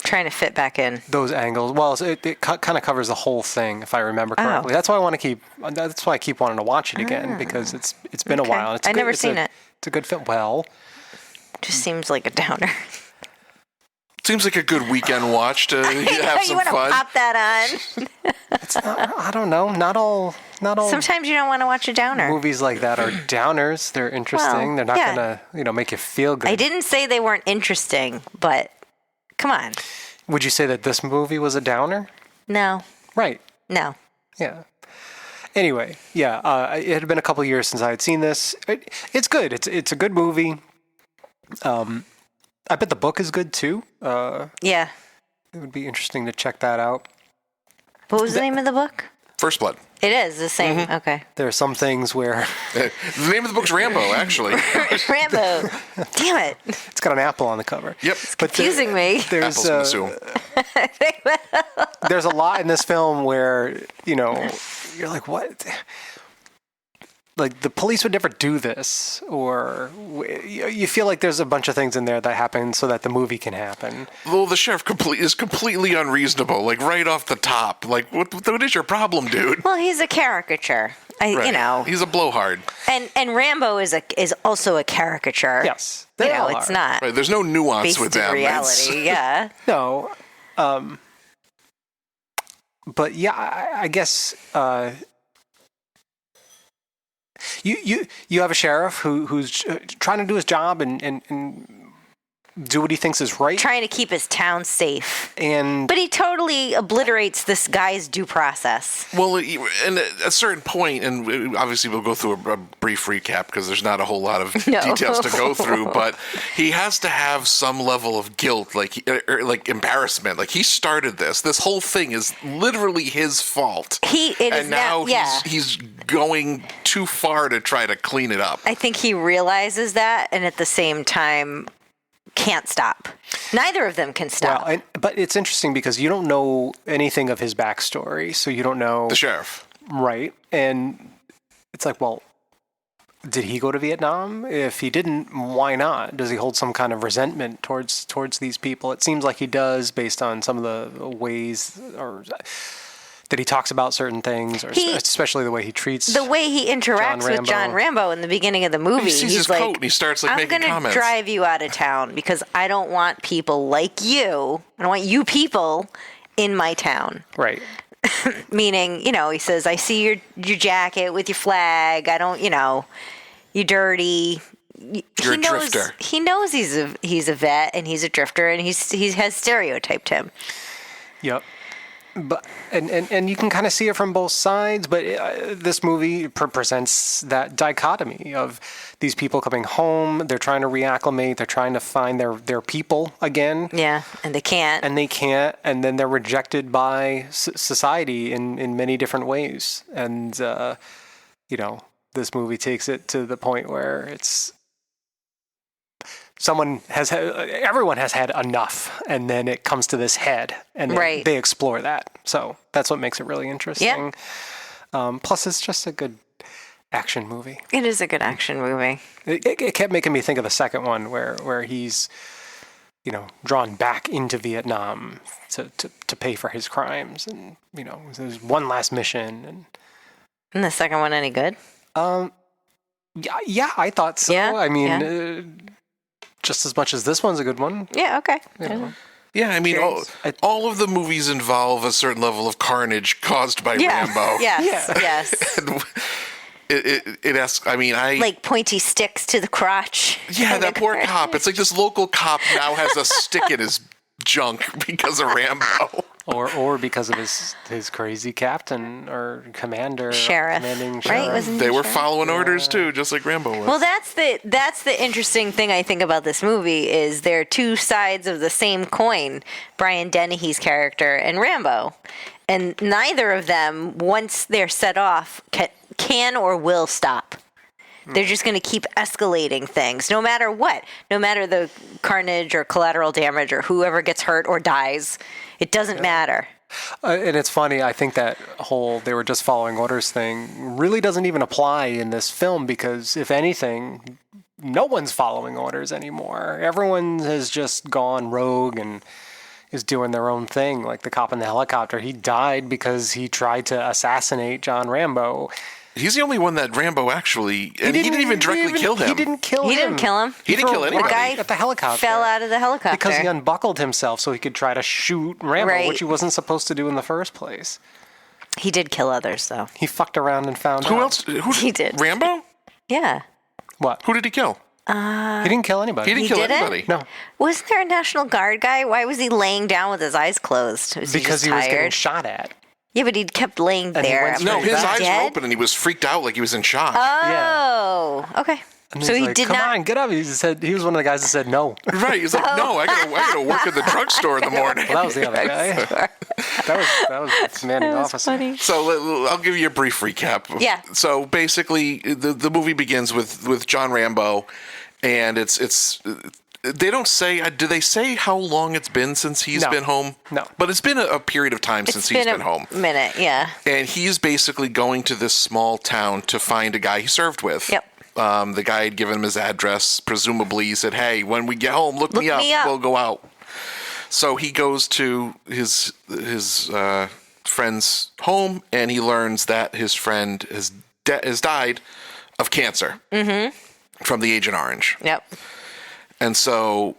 Trying to fit back in. those angles. Well, it kind of covers the whole thing, if I remember correctly. Oh. That's why I keep wanting to watch it again, because it's been a Okay. while. I've never seen it. It's a good film. Well, Just seems like a downer. Seems like a good weekend watch to have you some want to fun. pop that on. it's not, I don't know. Not all Sometimes you don't want to watch a downer. movies like that are downers. They're interesting. Well, They're not yeah. gonna make you feel good. I didn't say they weren't interesting, but come on. Would you say that this movie was a downer? No. Right. No. Yeah. Anyway, yeah, it had been a couple years since I had seen this. It's good. It's a good movie. I bet the book is good too. Yeah. It would be interesting to check that out. What was the name of the book? First Blood. It is the same. Okay. There are some things where The name of the book's Rambo, actually. Rambo. Damn it. it's got an apple on the cover. Yep. But Confusing me. There's Apples from the zoo. there's a lot in this film where, you're like, what? Like, the police would never do this, or you feel like there's a bunch of things in there that happen so that the movie can happen. Well, the sheriff is completely unreasonable, like right off the top. Like, what is your problem, dude? Well, he's a caricature. Right. He's a blowhard. And Rambo is also a caricature. Yes. They all it's are. not Right, there's no nuance based with in them. reality. Yeah. No. But yeah, I guess you have a sheriff who's trying to do his job and do what he thinks is right. Trying to keep his town safe. But he totally obliterates this guy's due process. Well, and at a certain point, and obviously we'll go through a brief recap because there's not a whole lot of details to go through, but he has to have some level of guilt, like embarrassment. Like, he started this. This whole thing is literally his fault. He's going too far to try to clean it up. I think he realizes that, and at the same time can't stop. Neither of them can stop. Well, but it's interesting because you don't know anything of his backstory, so you don't know the sheriff, right? And it's like, well, did he go to Vietnam? If he didn't, why not? Does he hold some kind of resentment towards these people? It seems like he does, based on some of the ways or that he talks about certain things, or especially the way he treats the way he interacts with John Rambo in the beginning of the movie. He sees his like, coat and he starts making comments. I'm going to drive you out of town because I don't want people like you. I don't want you people in my town. Right. Meaning, he says, I see your jacket with your flag. I don't, you're dirty. You're a drifter. He knows he's a vet and he's a drifter, and he has stereotyped him. Yep. But and you can kind of see it from both sides, but this movie presents that dichotomy of these people coming home, they're trying to reacclimate, they're trying to find their people again. Yeah, and they can't. And then they're rejected by society in many different ways. And, this movie takes it to the point where it's everyone has had enough, and then it comes to this head, and they explore that. So that's what makes it really interesting. Yeah. Plus, it's just a good action movie. It is a good action movie. It kept making me think of the second one where he's, drawn back into Vietnam to pay for his crimes, and there's one last mission. And the second one any good? Yeah, I thought so. Yeah? I mean. Just as much as this one's a good one. Yeah, okay. Yeah, I mean, all of the movies involve a certain level of carnage caused by Rambo. Yes. It asks, like pointy sticks to the crotch. Yeah, that poor cop. It's like this local cop now has a stick in his junk because of Rambo. Or because of his crazy captain or commander, sheriff, right? They were following orders too, just like Rambo was. Well, that's the interesting thing I think about this movie is there are two sides of the same coin: Brian Dennehy's character and Rambo, and neither of them, once they're set off, can or will stop. They're just going to keep escalating things, no matter what, no matter the carnage or collateral damage or whoever gets hurt or dies. It doesn't matter. And it's funny, I think that whole they were just following orders thing really doesn't even apply in this film because, if anything, no one's following orders anymore. Everyone has just gone rogue and is doing their own thing. Like the cop in the helicopter, he died because he tried to assassinate John Rambo. He's the only one that Rambo actually, and he didn't even directly kill him. He didn't kill him. He didn't kill him. He didn't kill anybody. The guy at the helicopter fell out of the helicopter because he unbuckled himself so he could try to shoot Rambo, which he wasn't supposed to do in the first place. He did kill others, though. He fucked around and found Who out. else? He did. Rambo? Yeah. What? Who did he kill? He didn't kill anybody. He didn't kill anybody. No. Wasn't there a National Guard guy? Why was he laying down with his eyes closed? Because he was getting shot at. Yeah, but he kept laying there. No, his eyes were open and he was freaked out like he was in shock. Oh, okay. And So he's he like, did Come not- on, get up. He was one of the guys that said no. Right. He's like, no, I gotta work at the drugstore in the morning. Well, that was the other guy. that was the commanding officer. So I'll give you a brief recap. Yeah. So basically, the movie begins with John Rambo, and it's they don't say. Do they say how long it's been since he's been home? No. But it's been a period of time since he's been home. Minute, yeah. And he's basically going to this small town to find a guy he served with. Yep. The guy had given him his address. Presumably, he said, "Hey, when we get home, look me up. We'll go out." So he goes to his friend's home, and he learns that his friend has died of cancer from the Agent Orange. Yep. And so,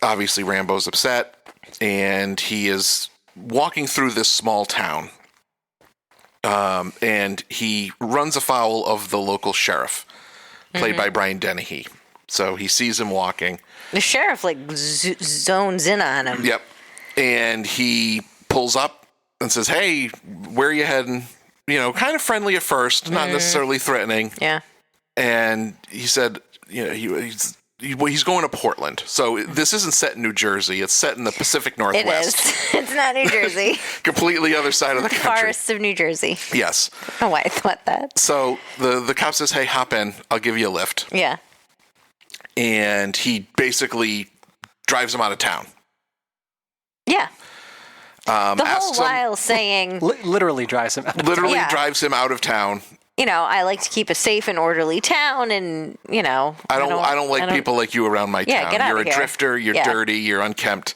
obviously, Rambo's upset, and he is walking through this small town, and he runs afoul of the local sheriff, played by Brian Dennehy. So he sees him walking. The sheriff zones in on him. Yep. And he pulls up and says, "Hey, where are you heading?" Kind of friendly at first, not necessarily threatening. Yeah. And he said, he's going to Portland. So this isn't set in New Jersey. It's set in the Pacific Northwest. It is. It's not New Jersey. Completely other side of the country. Forests of New Jersey. Yes. I don't know why I thought that. So the cop says, "Hey, hop in. I'll give you a lift." Yeah. And he basically drives him out of town. Yeah. The whole asks him- while saying, Literally drives him out. Literally Yeah. drives him out of town. I like to keep a safe and orderly town, and I don't like people like you around my Yeah, town. get out You're of a here. drifter. You're Yeah. dirty. You're unkempt.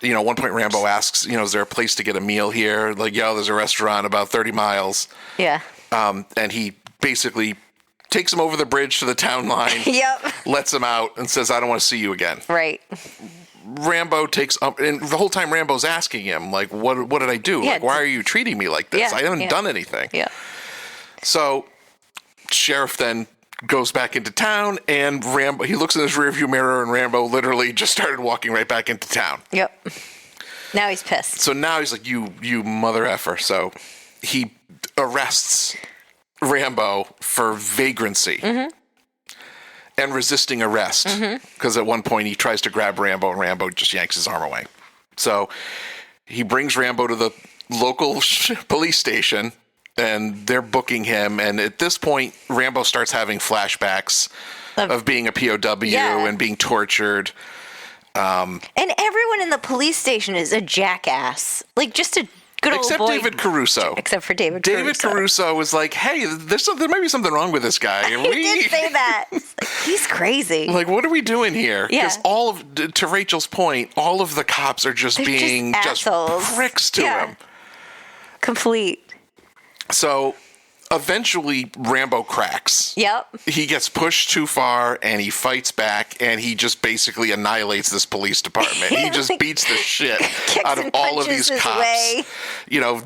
At one point Rambo asks, is there a place to get a meal here? Like, there's a restaurant about 30 miles. Yeah. And he basically takes him over the bridge to the town line. Yep. Lets him out and says, "I don't want to see you again." Right. Rambo takes up, and the whole time Rambo's asking him, like, what did I do? Yeah, Like, why are you treating me like this? Yeah, I haven't yeah. done anything. Yeah. So sheriff then goes back into town, and Rambo, he looks in his rearview mirror, and Rambo literally just started walking right back into town. Yep. Now he's pissed. So now he's like, you mother effer. So he arrests Rambo for vagrancy and resisting arrest, because at one point he tries to grab Rambo, and Rambo just yanks his arm away. So he brings Rambo to the local police station, and they're booking him. And at this point, Rambo starts having flashbacks of being a POW and being tortured. And everyone in the police station is a jackass. Like, just a good old Except boy. David Caruso. Except for David Caruso was like, "Hey, there might be something wrong with this guy." He did say that. He's crazy. Like, what are we doing here? Yeah. Because to Rachel's point, all of the cops are just They're being just assholes. pricks to him. Complete. So eventually Rambo cracks. Yep. He gets pushed too far, and he fights back, and he just basically annihilates this police department. He just beats the shit out of and all of punches these his cops. way.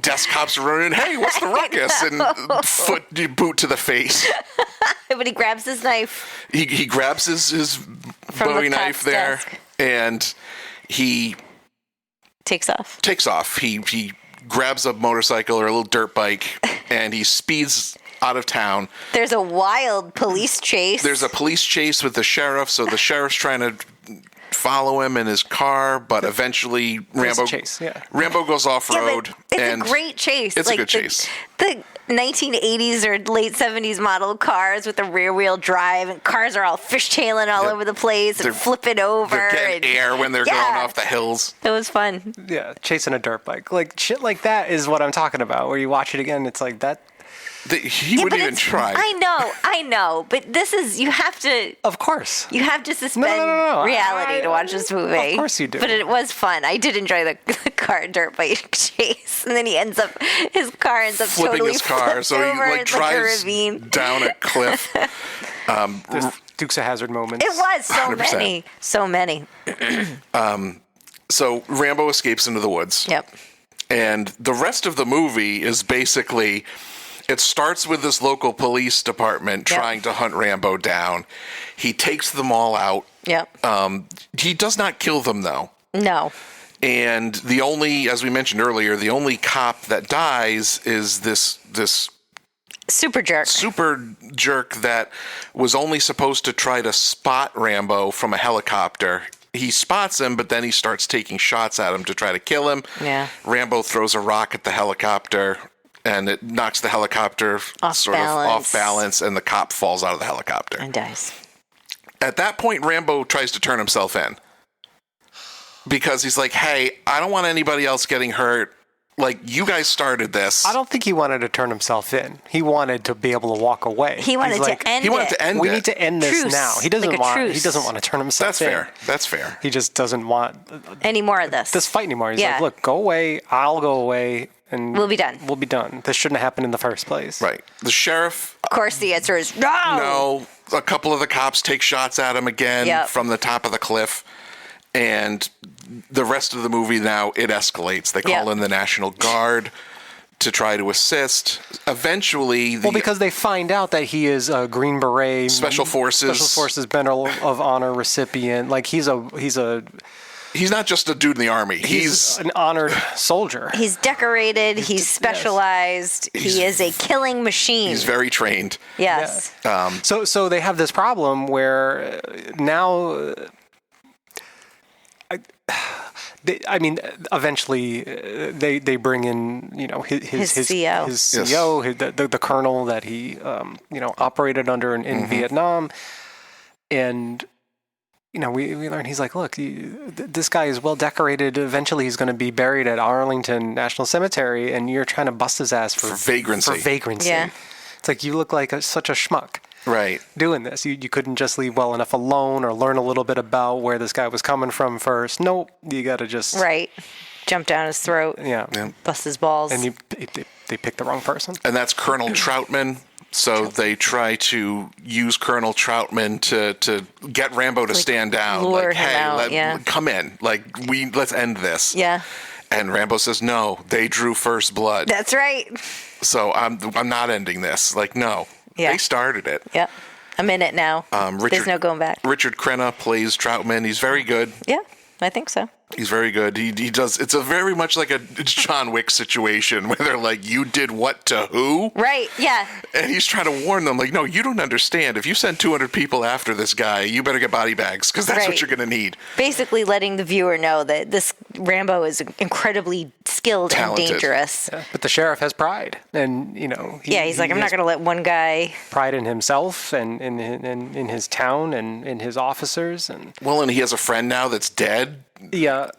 Desk cops are running, "Hey, what's the ruckus?" And boot to the face. But he grabs his knife. He grabs his From Bowie the knife cop's there, desk. and he Takes off. takes off. He grabs a motorcycle or a little dirt bike, and he speeds out of town. There's a wild police chase. There's a police chase with the sheriff, so the sheriff's trying to follow him in his car, but eventually Rambo goes off road. It's and a great chase. It's a good chase. The 1980s or late 70s model cars with the rear wheel drive, and cars are all fishtailing all over the place and They're- flipping over. They're getting air when they're going off the hills. It was fun. Yeah, chasing a dirt bike. Like, shit like that is what I'm talking about, where you watch it again, it's like that. He Yeah, wouldn't but even it's- try. I know, but this is, you have to. Of course. You have to suspend No. reality to watch this movie. Of course you do. But it was fun. I did enjoy the car dirt bike chase, and then his car ends up Flipping totally his car, flipped so he over like in, drives a ravine. down a cliff. There's Dukes of Hazzard moments. It was so 100%. so many. So Rambo escapes into the woods. Yep. And the rest of the movie is basically, it starts with this local police department trying to hunt Rambo down. He takes them all out. Yep. He does not kill them, though. No. And the only, as we mentioned earlier, the only cop that dies is this Super jerk that was only supposed to try to spot Rambo from a helicopter. He spots him, but then he starts taking shots at him to try to kill him. Yeah. Rambo throws a rock at the helicopter, and it knocks the helicopter off balance, and the cop falls out of the helicopter. And dies. At that point, Rambo tries to turn himself in. Because he's like, hey, I don't want anybody else getting hurt. Like, you guys started this. I don't think he wanted to turn himself in. He wanted to be able to walk away. He wanted to end it. He wanted to end it. We need to end this Truce. now. He doesn't Like a want. truce. He doesn't want to turn himself That's in. fair. That's fair. He just doesn't want Any more of this? this fight anymore. He's Yeah. like, look, go away. I'll go away, and We'll be done. We'll be done. This shouldn't have happened in the first place. Right. The sheriff, Of course, the answer is no. no. A couple of the cops take shots at him again Yep. from the top of the cliff. And the rest of the movie now, it escalates. They call Yep. in the National Guard to try to assist. Eventually, Well, because they find out that he is a Green Beret Special Forces Medal of Honor recipient. Like he's not just a dude in the army. He's an honored soldier. He's decorated. He's specialized. He is a killing machine. He's very trained. Yes. So they have this problem where now. Eventually they bring in, his CO. his Yes. CO, the colonel that he, operated under in Vietnam. And, we learn, he's like, look, this guy is well decorated. Eventually he's going to be buried at Arlington National Cemetery, and you're trying to bust his ass for vagrancy. Yeah. It's like, you look like such a schmuck. Right. Doing this. You couldn't just leave well enough alone or learn a little bit about where this guy was coming from first. Nope. You got to just... Right. Jump down his throat. Yeah. Bust his balls. And they picked the wrong person. And that's Colonel Troutman. So they try to use Colonel Troutman to get Rambo to stand down. lure Like, him hey, out, come in. Like, let's end this. Yeah. And Rambo says, no, they drew first blood. That's right. So I'm not ending this. Like, no. Yeah. They started it. Yep. I'm in it now. There's no going back. Richard Crenna plays Troutman. He's very good. Yeah, I think so. He's very good. He does. It's a very much like a John Wick situation where they're like, you did what to who? Right, yeah. And he's trying to warn them, like, no, you don't understand. If you send 200 people after this guy, you better get body bags because that's what you're going to need. Basically letting the viewer know that this Rambo is incredibly skilled Talented. and dangerous. Yeah. But the sheriff has pride. And, he's like, I'm not going to let one guy... Pride in himself and in his town and in his officers. And he has a friend now that's dead. Yeah.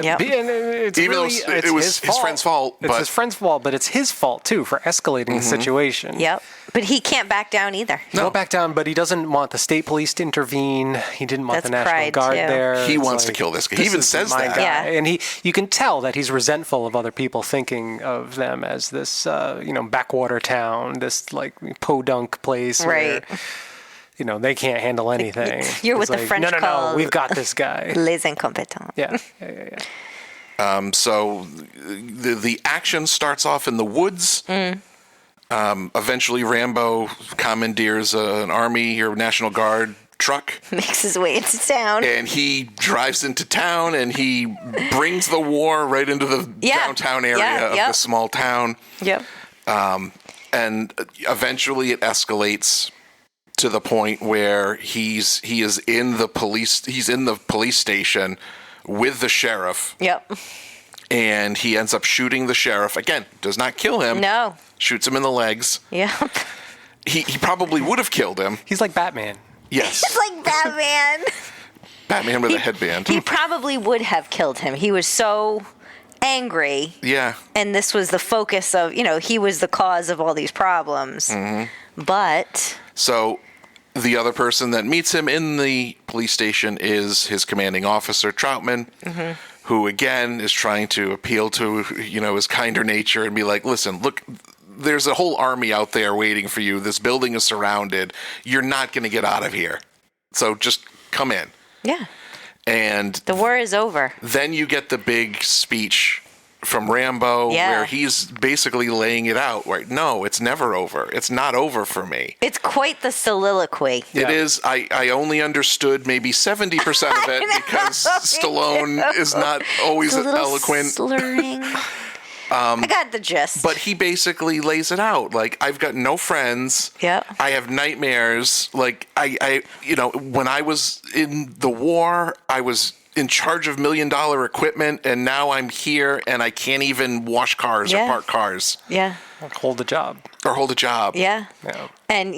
Yep. It's Even really, though it was his friend's fault. It's his friend's fault, but it's his fault, too, for escalating the situation. Yep. But he can't back down either. No, back down, but he doesn't want the state police to intervene. He didn't want That's the National pride, Guard too. there. He It's wants to like, kill this guy. He even is says my that. guy. Yeah. And you can tell that he's resentful of other people thinking of them as this, backwater town, this, like, podunk place. Right. Where, they can't handle anything. You're It's what the like, French no, call we've got this guy. Les incompetents. Yeah. So the action starts off in the woods. Eventually, Rambo commandeers an army or National Guard truck. Makes his way into town. And he drives into town and he brings the war right into the downtown area of the small town. Yep. And eventually it escalates to the point where he is in the police station with the sheriff. Yep. And he ends up shooting the sheriff. Again, does not kill him. No. Shoots him in the legs. Yep. He probably would have killed him. He's like Batman. Yes. It's like Batman. Batman with a headband. He probably would have killed him. He was so angry. Yeah. And this was the focus of, he was the cause of all these problems. Mm-hmm. But... So the other person that meets him in the police station is his commanding officer, Troutman, who, again, is trying to appeal to, his kinder nature and be like, listen, look, there's a whole army out there waiting for you. This building is surrounded. You're not going to get out of here. So just come in. Yeah. And the war is over. Then you get the big speech from Rambo where he's basically laying it out. Right? No, it's never over. It's not over for me. It's quite the soliloquy. It is. I only understood maybe 70% of it because Stallone is not always eloquent. Slurring. I got the gist. But he basically lays it out. Like, I've got no friends. Yeah. I have nightmares. Like, I when I was in the war, I was in charge of $1 million equipment, and now I'm here and I can't even wash cars or park cars. Yeah. Hold a job. Or hold a job. Yeah. And,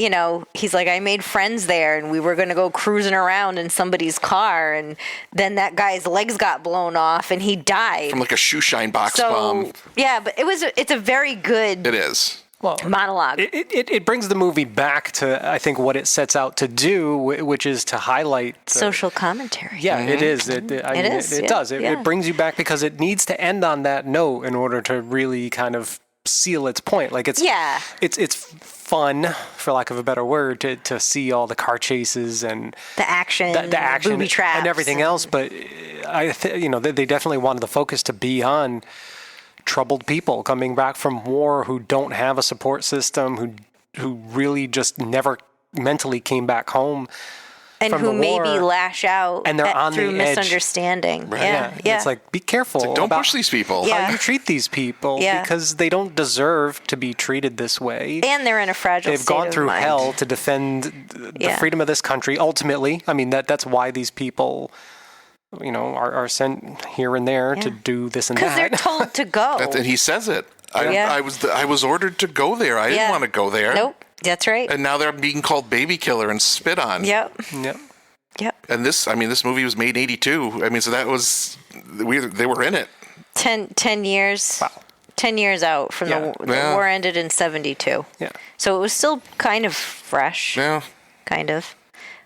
he's like, I made friends there, and we were going to go cruising around in somebody's car, and then that guy's legs got blown off, and he died. From like a shoe shine box bomb. Yeah, but it's a very good It is. monologue. It brings the movie back to, I think, what it sets out to do, which is to highlight social commentary. Yeah, it is. It does. It brings you back because it needs to end on that note in order to really kind of seal its point. Like it's fun, for lack of a better word, to see all the car chases and the action, booby traps, and everything else. But they definitely wanted the focus to be on troubled people coming back from war who don't have a support system, who really just never mentally came back home. And who maybe lash out and they're on through the edge. misunderstanding. Right. Yeah. It's like, be careful. It's like, don't push these people. How you treat these people because they don't deserve to be treated this way. And they're in a fragile They've state gone of through mind. hell to defend the freedom of this country. Ultimately, I mean, that's why these people, are sent here and there to do this and that. Because they're told to go. And he says it. I was ordered to go there. I didn't want to go there. Nope. That's right. And now they're being called baby killer and spit on. Yep. And this movie was made in 82. I mean, so that was, they were in it. 10 years. Wow. 10 years out from the war ended in 72. Yeah. So it was still kind of fresh. Yeah. Kind of.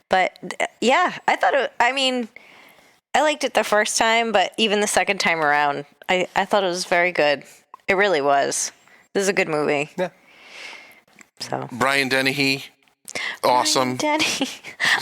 But I thought I liked it the first time, but even the second time around, I thought it was very good. It really was. This is a good movie. Yeah. So Brian Dennehy, awesome. Denny.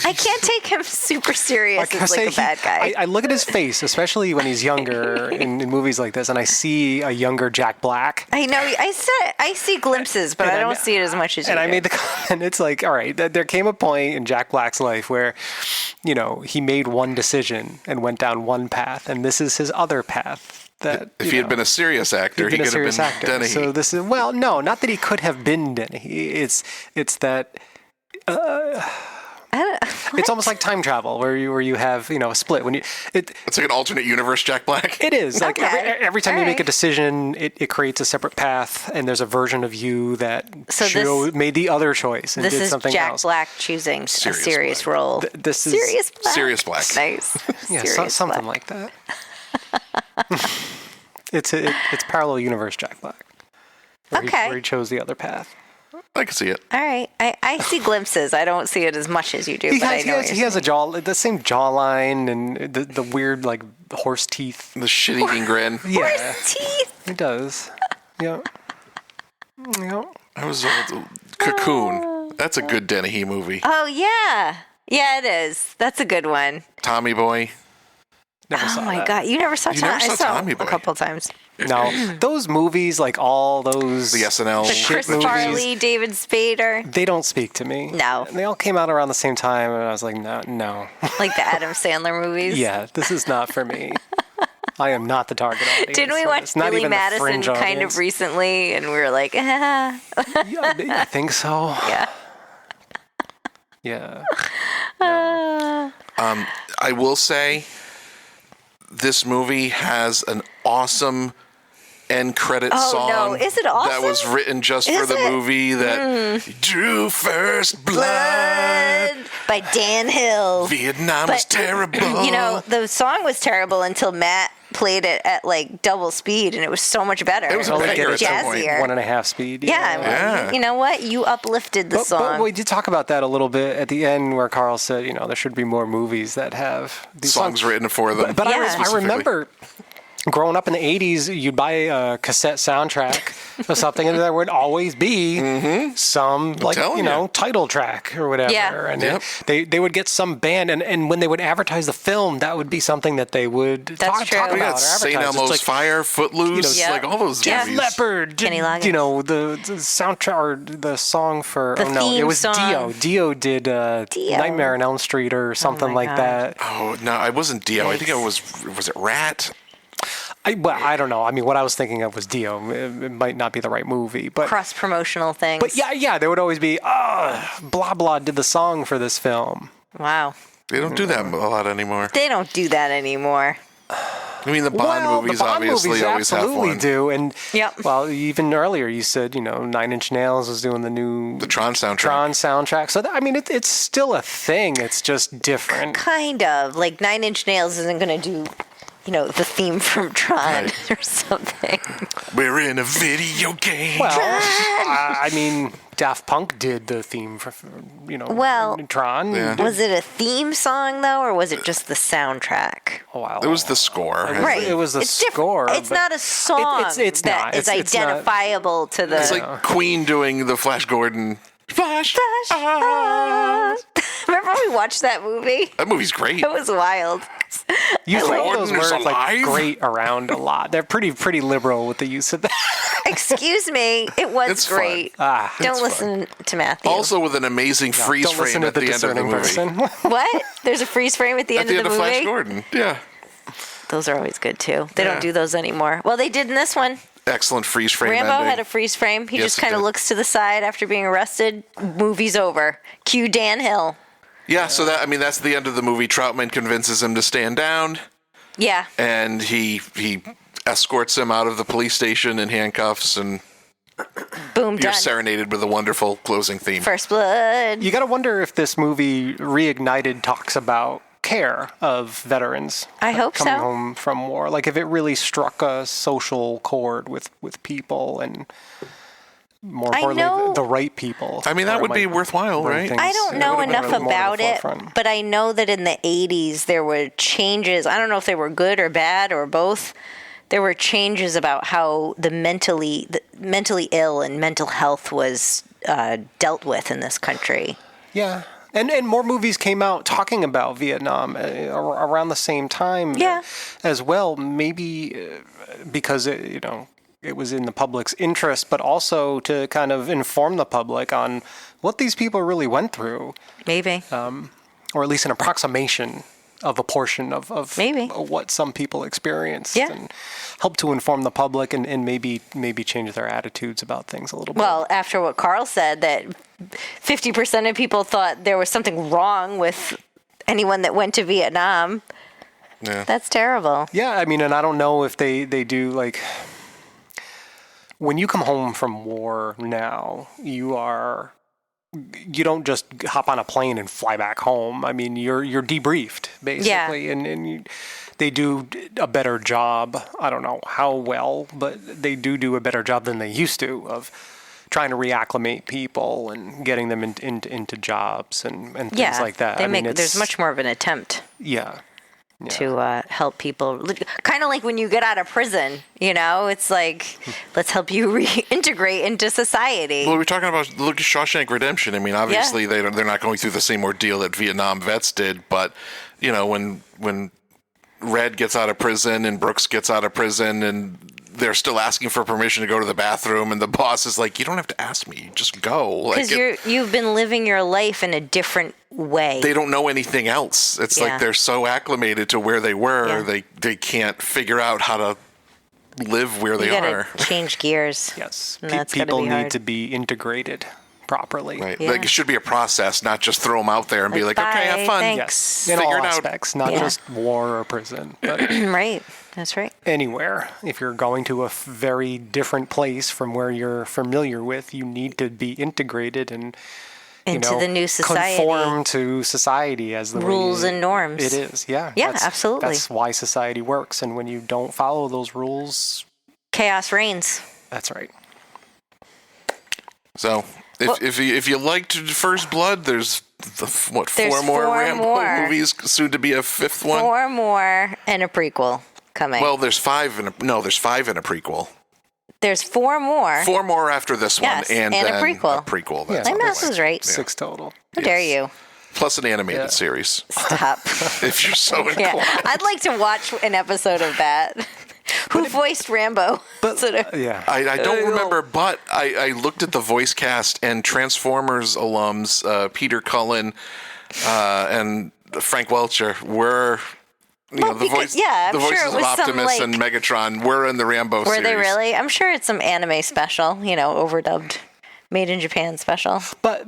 I can't take him super serious as like a bad guy. I look at his face, especially when he's younger in movies like this, and I see a younger Jack Black. I know. I see glimpses, but I don't see it as much as you do. And I made the comment, it's like, all right, there came a point in Jack Black's life where, he made one decision and went down one path, and this is his other path. That, if he had been a serious actor, he could have been Dennehy. So this is, no, not that he could have been Dennehy. It's that it's almost like time travel where you have a split when it's like an alternate universe Jack Black. It is like every time you make a decision, it creates a separate path, and there's a version of you that made the other choice and this did something Jack else. Black choosing a serious Black. role. This is Sirius Black. Sirius Black. Nice. Yeah, Sirius something Black. like that. It's parallel universe Jack Black. Where he chose the other path. I can see it. All right. I see glimpses. I don't see it as much as you do. He has a the same jawline and the weird like horse teeth. The shit-eating grin. Yeah. Horse teeth. He does. Yeah. I was Cocoon. That's a good Dennehy movie. Oh yeah. Yeah, it is. That's a good one. Tommy Boy. Never saw that. God, you never saw Tommy? I saw Tommy Boy a couple of times. No, those movies, like all those the SNL, the Chris Farley, David Spader, they don't speak to me. No, they all came out around the same time, and I was like, no. Like the Adam Sandler movies. Yeah, this is not for me. I am not the target audience. Didn't we watch Billy Madison kind of recently, and we were like, yeah, I think so. Yeah. Yeah. No. I will say, this movie has an awesome end credit song. No, is it awesome? That was written just for the movie that drew first blood by Dan Hill. Vietnam was terrible. The song was terrible until Matt played it at like double speed, and it was so much better. It was a banger at that point. 1.5 speed. Yeah. You know what? You uplifted the song. But we did talk about that a little bit at the end, where Carl said, there should be more movies that have these songs written for them. But I remember growing up in the 80s, you'd buy a cassette soundtrack or something, and there would always be some, title track or whatever. Yeah. And they would get some band, and when they would advertise the film, that would be something that they would talk about. We got St. Elmo's Fire, Footloose, like all those movies. Leopard, Kenny Loggins. The soundtrack or the song for, it was song. Dio. Dio did Nightmare on Elm Street or something like that. Oh, no, it wasn't Dio. I think it was it Rat? I don't know. I mean, what I was thinking of was Dio. It might not be the right movie, but Cross-promotional things. But yeah, there would always be, blah, blah, did the song for this film. Wow. They don't do that a lot anymore. They don't do that anymore. I mean, the Bond movies the Bond obviously movies always have absolutely one. do. And, Yep. well, even earlier you said, Nine Inch Nails was doing the Tron soundtrack. So, it's still a thing. It's just different. Kind of. Like Nine Inch Nails isn't going to do, the theme from Tron or something. We're in a video game. Well, I mean, Daft Punk did the theme for Tron. Yeah. Was it a theme song, though, or was it just the soundtrack? Wow. It was the score. Right. It was the It's different. score. It's but not a song it's that not. is It's not. identifiable to the... It's like Queen doing the Flash Gordon. Flash. Remember when we watched that movie? That movie's great. It was wild. You throw those Gordon is words like alive? great around a lot. They're pretty liberal with the use of that. Excuse me. It was It's fun. great. It's Don't listen to Matthew. Also with an amazing freeze Don't listen frame to at the the end of the discerning movie. person. What? There's a freeze frame at the At end the of end the of movie? Flash Gordon. Yeah. Those are always good, too. They Yeah. don't do those anymore. Well, they did in this one. Excellent freeze frame Rambo ending. had a freeze frame. He Yes, just he kind of did. looks to the side after being arrested. Movie's over. Cue Dan Hill. Yeah, so that's the end of the movie. Troutman convinces him to stand down, Yeah. and he escorts him out of the police station in handcuffs, and Boom, you're done. serenaded with a wonderful closing theme. First blood. You got to wonder if this movie reignited talks about care of veterans. I hope coming so. home from war. Like if it really struck a social chord with people and more I importantly, know- the right people. I mean, that Or would be might worthwhile, bring right? things- I don't it know would've been enough more to the about it, forefront. but I know that in the 80s there were changes. I don't know if they were good or bad or both. There were changes about how the mentally ill and mental health was dealt with in this country. Yeah. And more movies came out talking about Vietnam around the same time as well. Maybe because it was in the public's interest, but also to kind of inform the public on what these people really went through. Maybe. Or at least an approximation of a portion of Maybe. what some people experienced. Yeah. And help to inform the public and maybe change their attitudes about things a little bit. Well, after what Carl said, that 50% of people thought there was something wrong with anyone that went to Vietnam. Yeah. That's terrible. Yeah, I mean, and I don't know if they do, like, when you come home from war now, you don't just hop on a plane and fly back home. I mean, you're debriefed, basically. And they do a better job. I don't know how well, but they do a better job than they used to of trying to reacclimate people and getting them into jobs and things like that. There's much more of an attempt to help people. Kind of like when you get out of prison, it's like, let's help you reintegrate into society. Well, we're talking about look at Shawshank Redemption. I mean, obviously they're not going through the same ordeal that Vietnam vets did, but when Red gets out of prison and Brooks gets out of prison and they're still asking for permission to go to the bathroom, and the boss is like, "You don't have to ask me, just go." Because you've been living your life in a different way. They don't know anything else. It's like they're so acclimated to where they were, they can't figure out how to live where they are. Change gears. Yes, And that's people gotta be need hard. to be integrated properly. Right. Yeah. Like it should be a process, not just throw them out there and be like, "Okay, have bye, fun." thanks. Yes, in Figure all it out. aspects, not just war or prison, but Right. That's right. anywhere. If you're going to a very different place from where you're familiar with, you need to be integrated and Into the new society. conform to society as the Rules way and norms. It is, yeah. Yeah, absolutely. That's why society works, and when you don't follow those rules, Chaos reigns. that's right. So if you liked First Blood, there's four There's more four Rambo more. movies, soon to be a fifth one. 4 more and a prequel coming. Well, there's five in a prequel. There's 4 more. 4 more after this Yes, one, and and a then prequel. That's My on the math way. was right. 6 total. How dare you? Plus an animated series, Stop. if you're so inclined. Yeah, I'd like to watch an episode of that. Who voiced Rambo? Yeah. I don't remember, but I looked at the voice cast, and Transformers alums Peter Cullen and Frank Welcher were You know, the voices I'm sure it of was some, Optimus like- and Megatron were in the Rambo Were series. they really? I'm sure it's some anime special, overdubbed, made in Japan special. But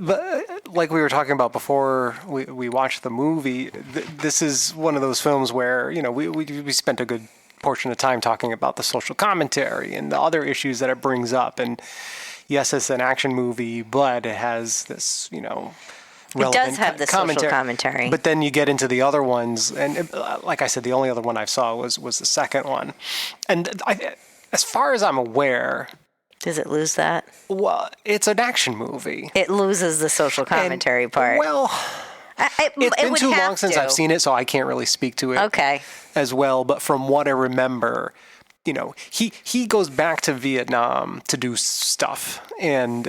like we were talking about before we watched the movie, this is one of those films where, we spent a good portion of time talking about the social commentary and the other issues that it brings up. And yes, it's an action movie, but it has this, It does have the social commentary. But then you get into the other ones, and like I said, the only other one I saw was the second one. And as far as I'm aware, does it lose that? Well, it's an action movie. It loses the social commentary part. Well, it's been too long since I've seen it, so I can't really speak to it. Okay. As well, but from what I remember, he goes back to Vietnam to do stuff, and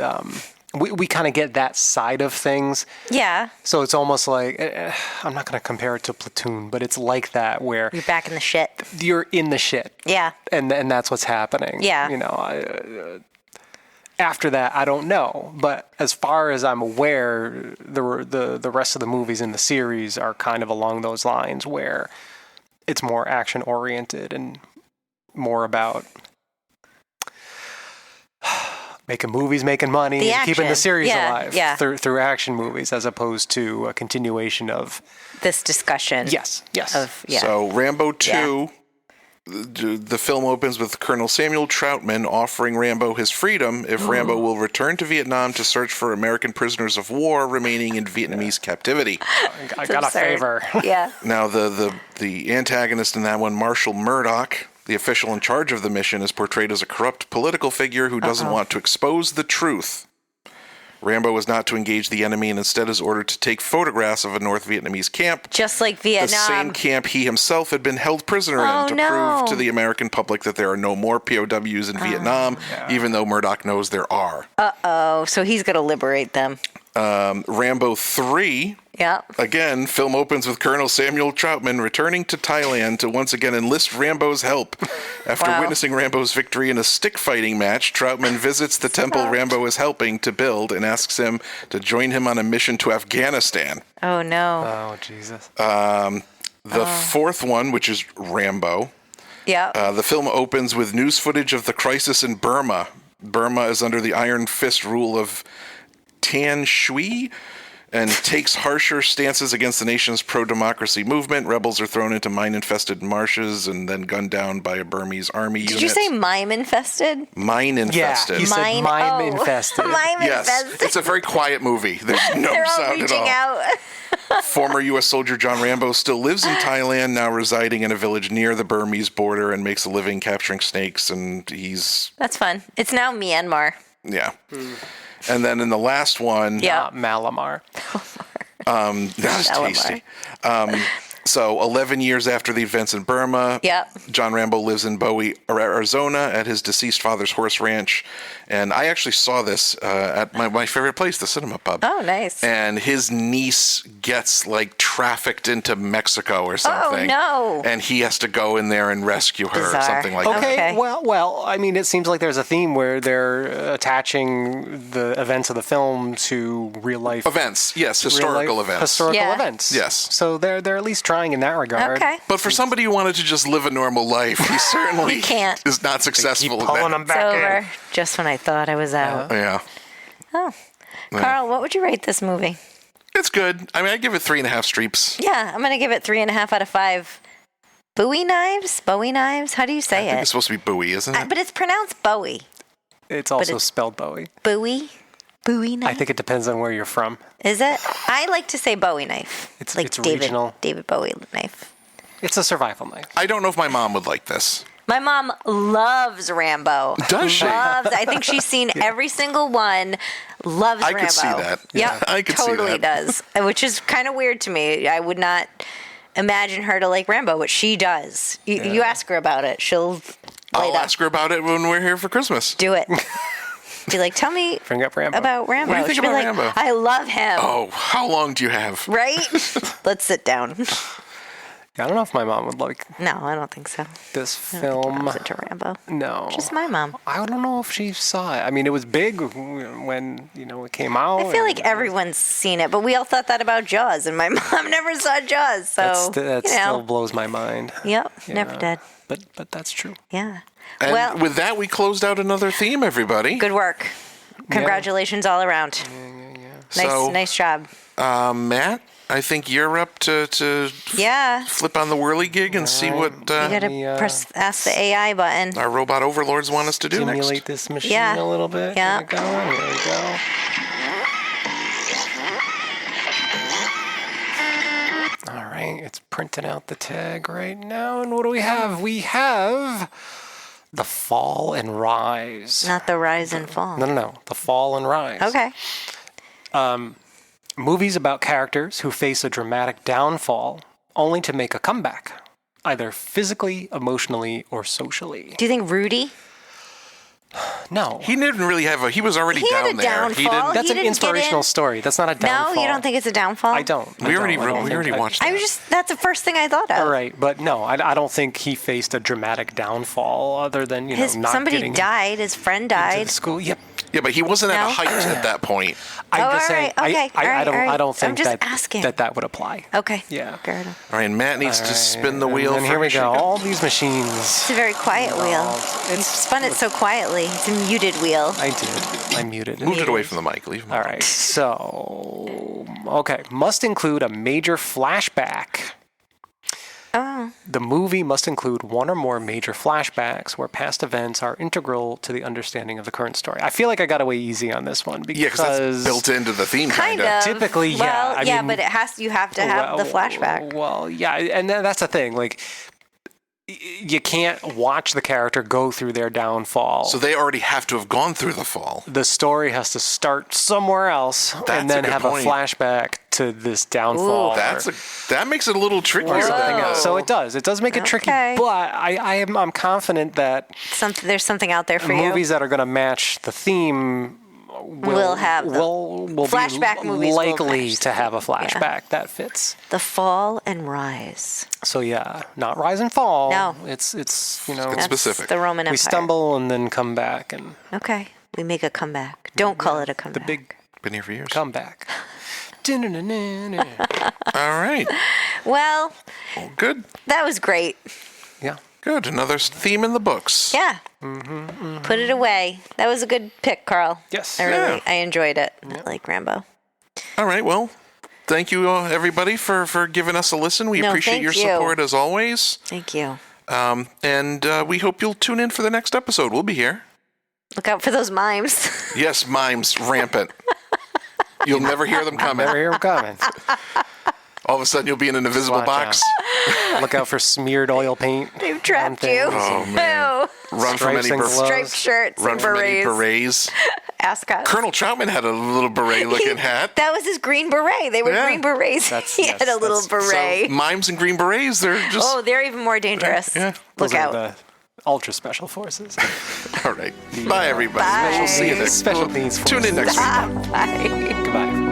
we kind of get that side of things. Yeah. So it's almost like, I'm not going to compare it to Platoon, but it's like that where you're back in the shit. You're in the shit. Yeah. And that's what's happening. Yeah. After that, I don't know. But as far as I'm aware, the rest of the movies in the series are kind of along those lines where it's more action oriented and more about making movies, making money, and keeping the series alive through action movies, as opposed to a continuation of this discussion. Yes. So Rambo 2, the film opens with Colonel Samuel Troutman offering Rambo his freedom if Rambo will return to Vietnam to search for American prisoners of war remaining in Vietnamese captivity. I got a favor. Yeah. Now the antagonist in that one, Marshall Murdoch, the official in charge of the mission, is portrayed as a corrupt political figure who doesn't want to expose the truth. Rambo is not to engage the enemy and instead is ordered to take photographs of a North Vietnamese camp. Just like Vietnam. The same camp he himself had been held prisoner in to prove to the American public that there are no more POWs in Vietnam, even though Murdoch knows there are. So he's going to liberate them. Rambo 3. Yeah. Again, film opens with Colonel Samuel Troutman returning to Thailand to once again enlist Rambo's help. After witnessing Rambo's victory in a stick fighting match, Troutman visits the temple Rambo is helping to build and asks him to join him on a mission to Afghanistan. Oh, no. Oh, Jesus. The fourth one, which is Rambo. Yeah. The film opens with news footage of the crisis in Burma. Burma is under the iron fist rule of Tan Shui and takes harsher stances against the nation's pro-democracy movement. Rebels are thrown into mine-infested marshes and then gunned down by a Burmese army unit. Did you say mime-infested? Mine-infested. Yeah, he said mime-infested. Mime-infested. It's a very quiet movie. There's no They're all sound at reaching all. out. Former U.S. soldier John Rambo still lives in Thailand, now residing in a village near the Burmese border and makes a living capturing snakes, and he's... That's fun. It's now Myanmar. Yeah. And then in the last one... Malamar. That was tasty. So 11 years after the events in Burma, John Rambo lives in Bowie, Arizona at his deceased father's horse ranch. And I actually saw this at my favorite place, the Cinema Pub. Oh, nice. And his niece gets trafficked into Mexico or something. Oh, no. And he has to go in there and rescue her or something like that. Okay. Well, I mean, it seems like there's a theme where they're attaching the events of the film to real life events. Yes, historical events. Historical events. Yes. So they're at least trying in that regard. Okay. But for somebody who wanted to just live a normal life, he certainly He can't. is not successful Keep in pulling that. them It's back over. in. Just when I thought I was out. Yeah. Oh. Carl, what would you rate this movie? It's good. I mean, I give it 3.5 streeps. Yeah, I'm going to give it 3.5 out of 5. Bowie knives? Bowie knives? How do you say I think it? it's supposed to be Bowie, isn't it? But it's pronounced Bowie. It's also spelled Bowie. Bowie? Bowie knife? I think it depends on where you're from. Is it? I like to say Bowie knife. It's David, David Bowie knife. It's a survival knife. I don't know if my mom would like this. My mom loves Rambo. Does she? I think she's seen every single one. Loves Rambo. I could see that. Yep, I could see totally that. does. Which is kind of weird to me. I would not imagine her to like Rambo, but she does. You ask her about it, she'll I'll ask her about it when we're here for Christmas. do it. Be like, tell me Bring up Rambo. about Rambo. What do you think She'll be about like, Rambo? I love him. Oh, how long do you have? Right? Let's sit down. I don't know if my mom would like No, I don't think so. this I don't think film. your mom's into Rambo. No. Just my mom. I don't know if she saw it. I mean, it was big when, it came out. I feel like everyone's seen it, but we all thought that about Jaws, and my mom never saw Jaws, so, that still blows my mind. Yep, Yeah. never did. But that's true. Yeah. And well, with that, we closed out another theme, everybody. good work. Congratulations all around. Nice job. Matt, I think you're up to Yeah. flip on the whirly gig and see what You gotta ask the AI button. our robot overlords want us to do Stimulate next. this machine Yeah. a little bit. Yeah. Get it going. Here we go. All right, it's printing out the tag right now. And what do we have? We have The Fall and Rise. Not the rise and fall. No. The Fall and Rise. Okay. Movies about characters who face a dramatic downfall only to make a comeback, either physically, emotionally, or socially. Do you think Rudy? No. He didn't really have he was already He had down a there. downfall. He didn't. That's he an didn't get inspirational in. story. That's not a downfall. No, you don't think it's a downfall? I don't. We already watched I that. was that's the first thing I thought of. All right, but no, I don't think he faced a dramatic downfall other than, not somebody getting died, his friend into died. the school. Yep. Yeah, but he wasn't at No? a height at that point. I'm Oh, just all saying, right, okay, I don't all think I'm just that, asking. that would apply. Okay. Yeah. Fair enough. All right, Matt needs to spin the wheel. And here we first. go. All these machines. It's a very quiet wheel. You spun it so quietly. It's a muted wheel. I did. I muted it. Moved it away from the mic. Leave him. All right. So, okay. Must include a major flashback. Oh. The movie must include one or more major flashbacks where past events are integral to the understanding of the current story. I feel like I got away easy on this one because Yeah, because that's built into the theme, Kind of. Typically, yeah. Well, yeah, but you have to have the flashback. Well, yeah, and that's the thing. Like, you can't watch the character go through their downfall. So they already have to have gone through the fall. The story has to start somewhere else and then have point. a flashback to this downfall. That makes it a little trickier. or something else. So it does. It does make it tricky, Okay. but I'm confident that There's something out there for you. movies that are going to match the theme Will have the will flashback be movies will likely match to have a the- flashback that fits. The Fall and Rise. So yeah, not rise and fall. No. It's It's That's specific. the Roman Empire. we stumble and then come back and Okay. We make a comeback. Don't call it a comeback. the big Been here for years. comeback. All right. Well, Good. that was great. Yeah. Good. Another theme in the books. Yeah. Put it away. That was a good pick, Carl. Yes. I enjoyed it. I like Rambo. All right. Well, thank you, everybody, for giving us a listen. We No, appreciate thank your you. support as always. Thank you. And we hope you'll tune in for the next episode. We'll be here. Look out for those mimes. Yes, mimes rampant. You'll never hear them coming. Never hear them coming. All of a sudden, you'll be in an invisible Watch box. Look out for smeared oil paint. They've trapped things. you. Oh, man. Ew. Run from Stripes any and gloves. Striped shirts Run and from any berets. berets. Ascots. Colonel Troutman had a little beret-looking hat. That was his green beret. They were Yeah. green berets. He had a little beret. So mimes and green berets, they're just... Oh, they're even more dangerous. Yeah. Those Look are out. the ultra special forces. All right. Bye, everybody. Bye. We'll see you next Special needs Tune in next week. Bye. Goodbye.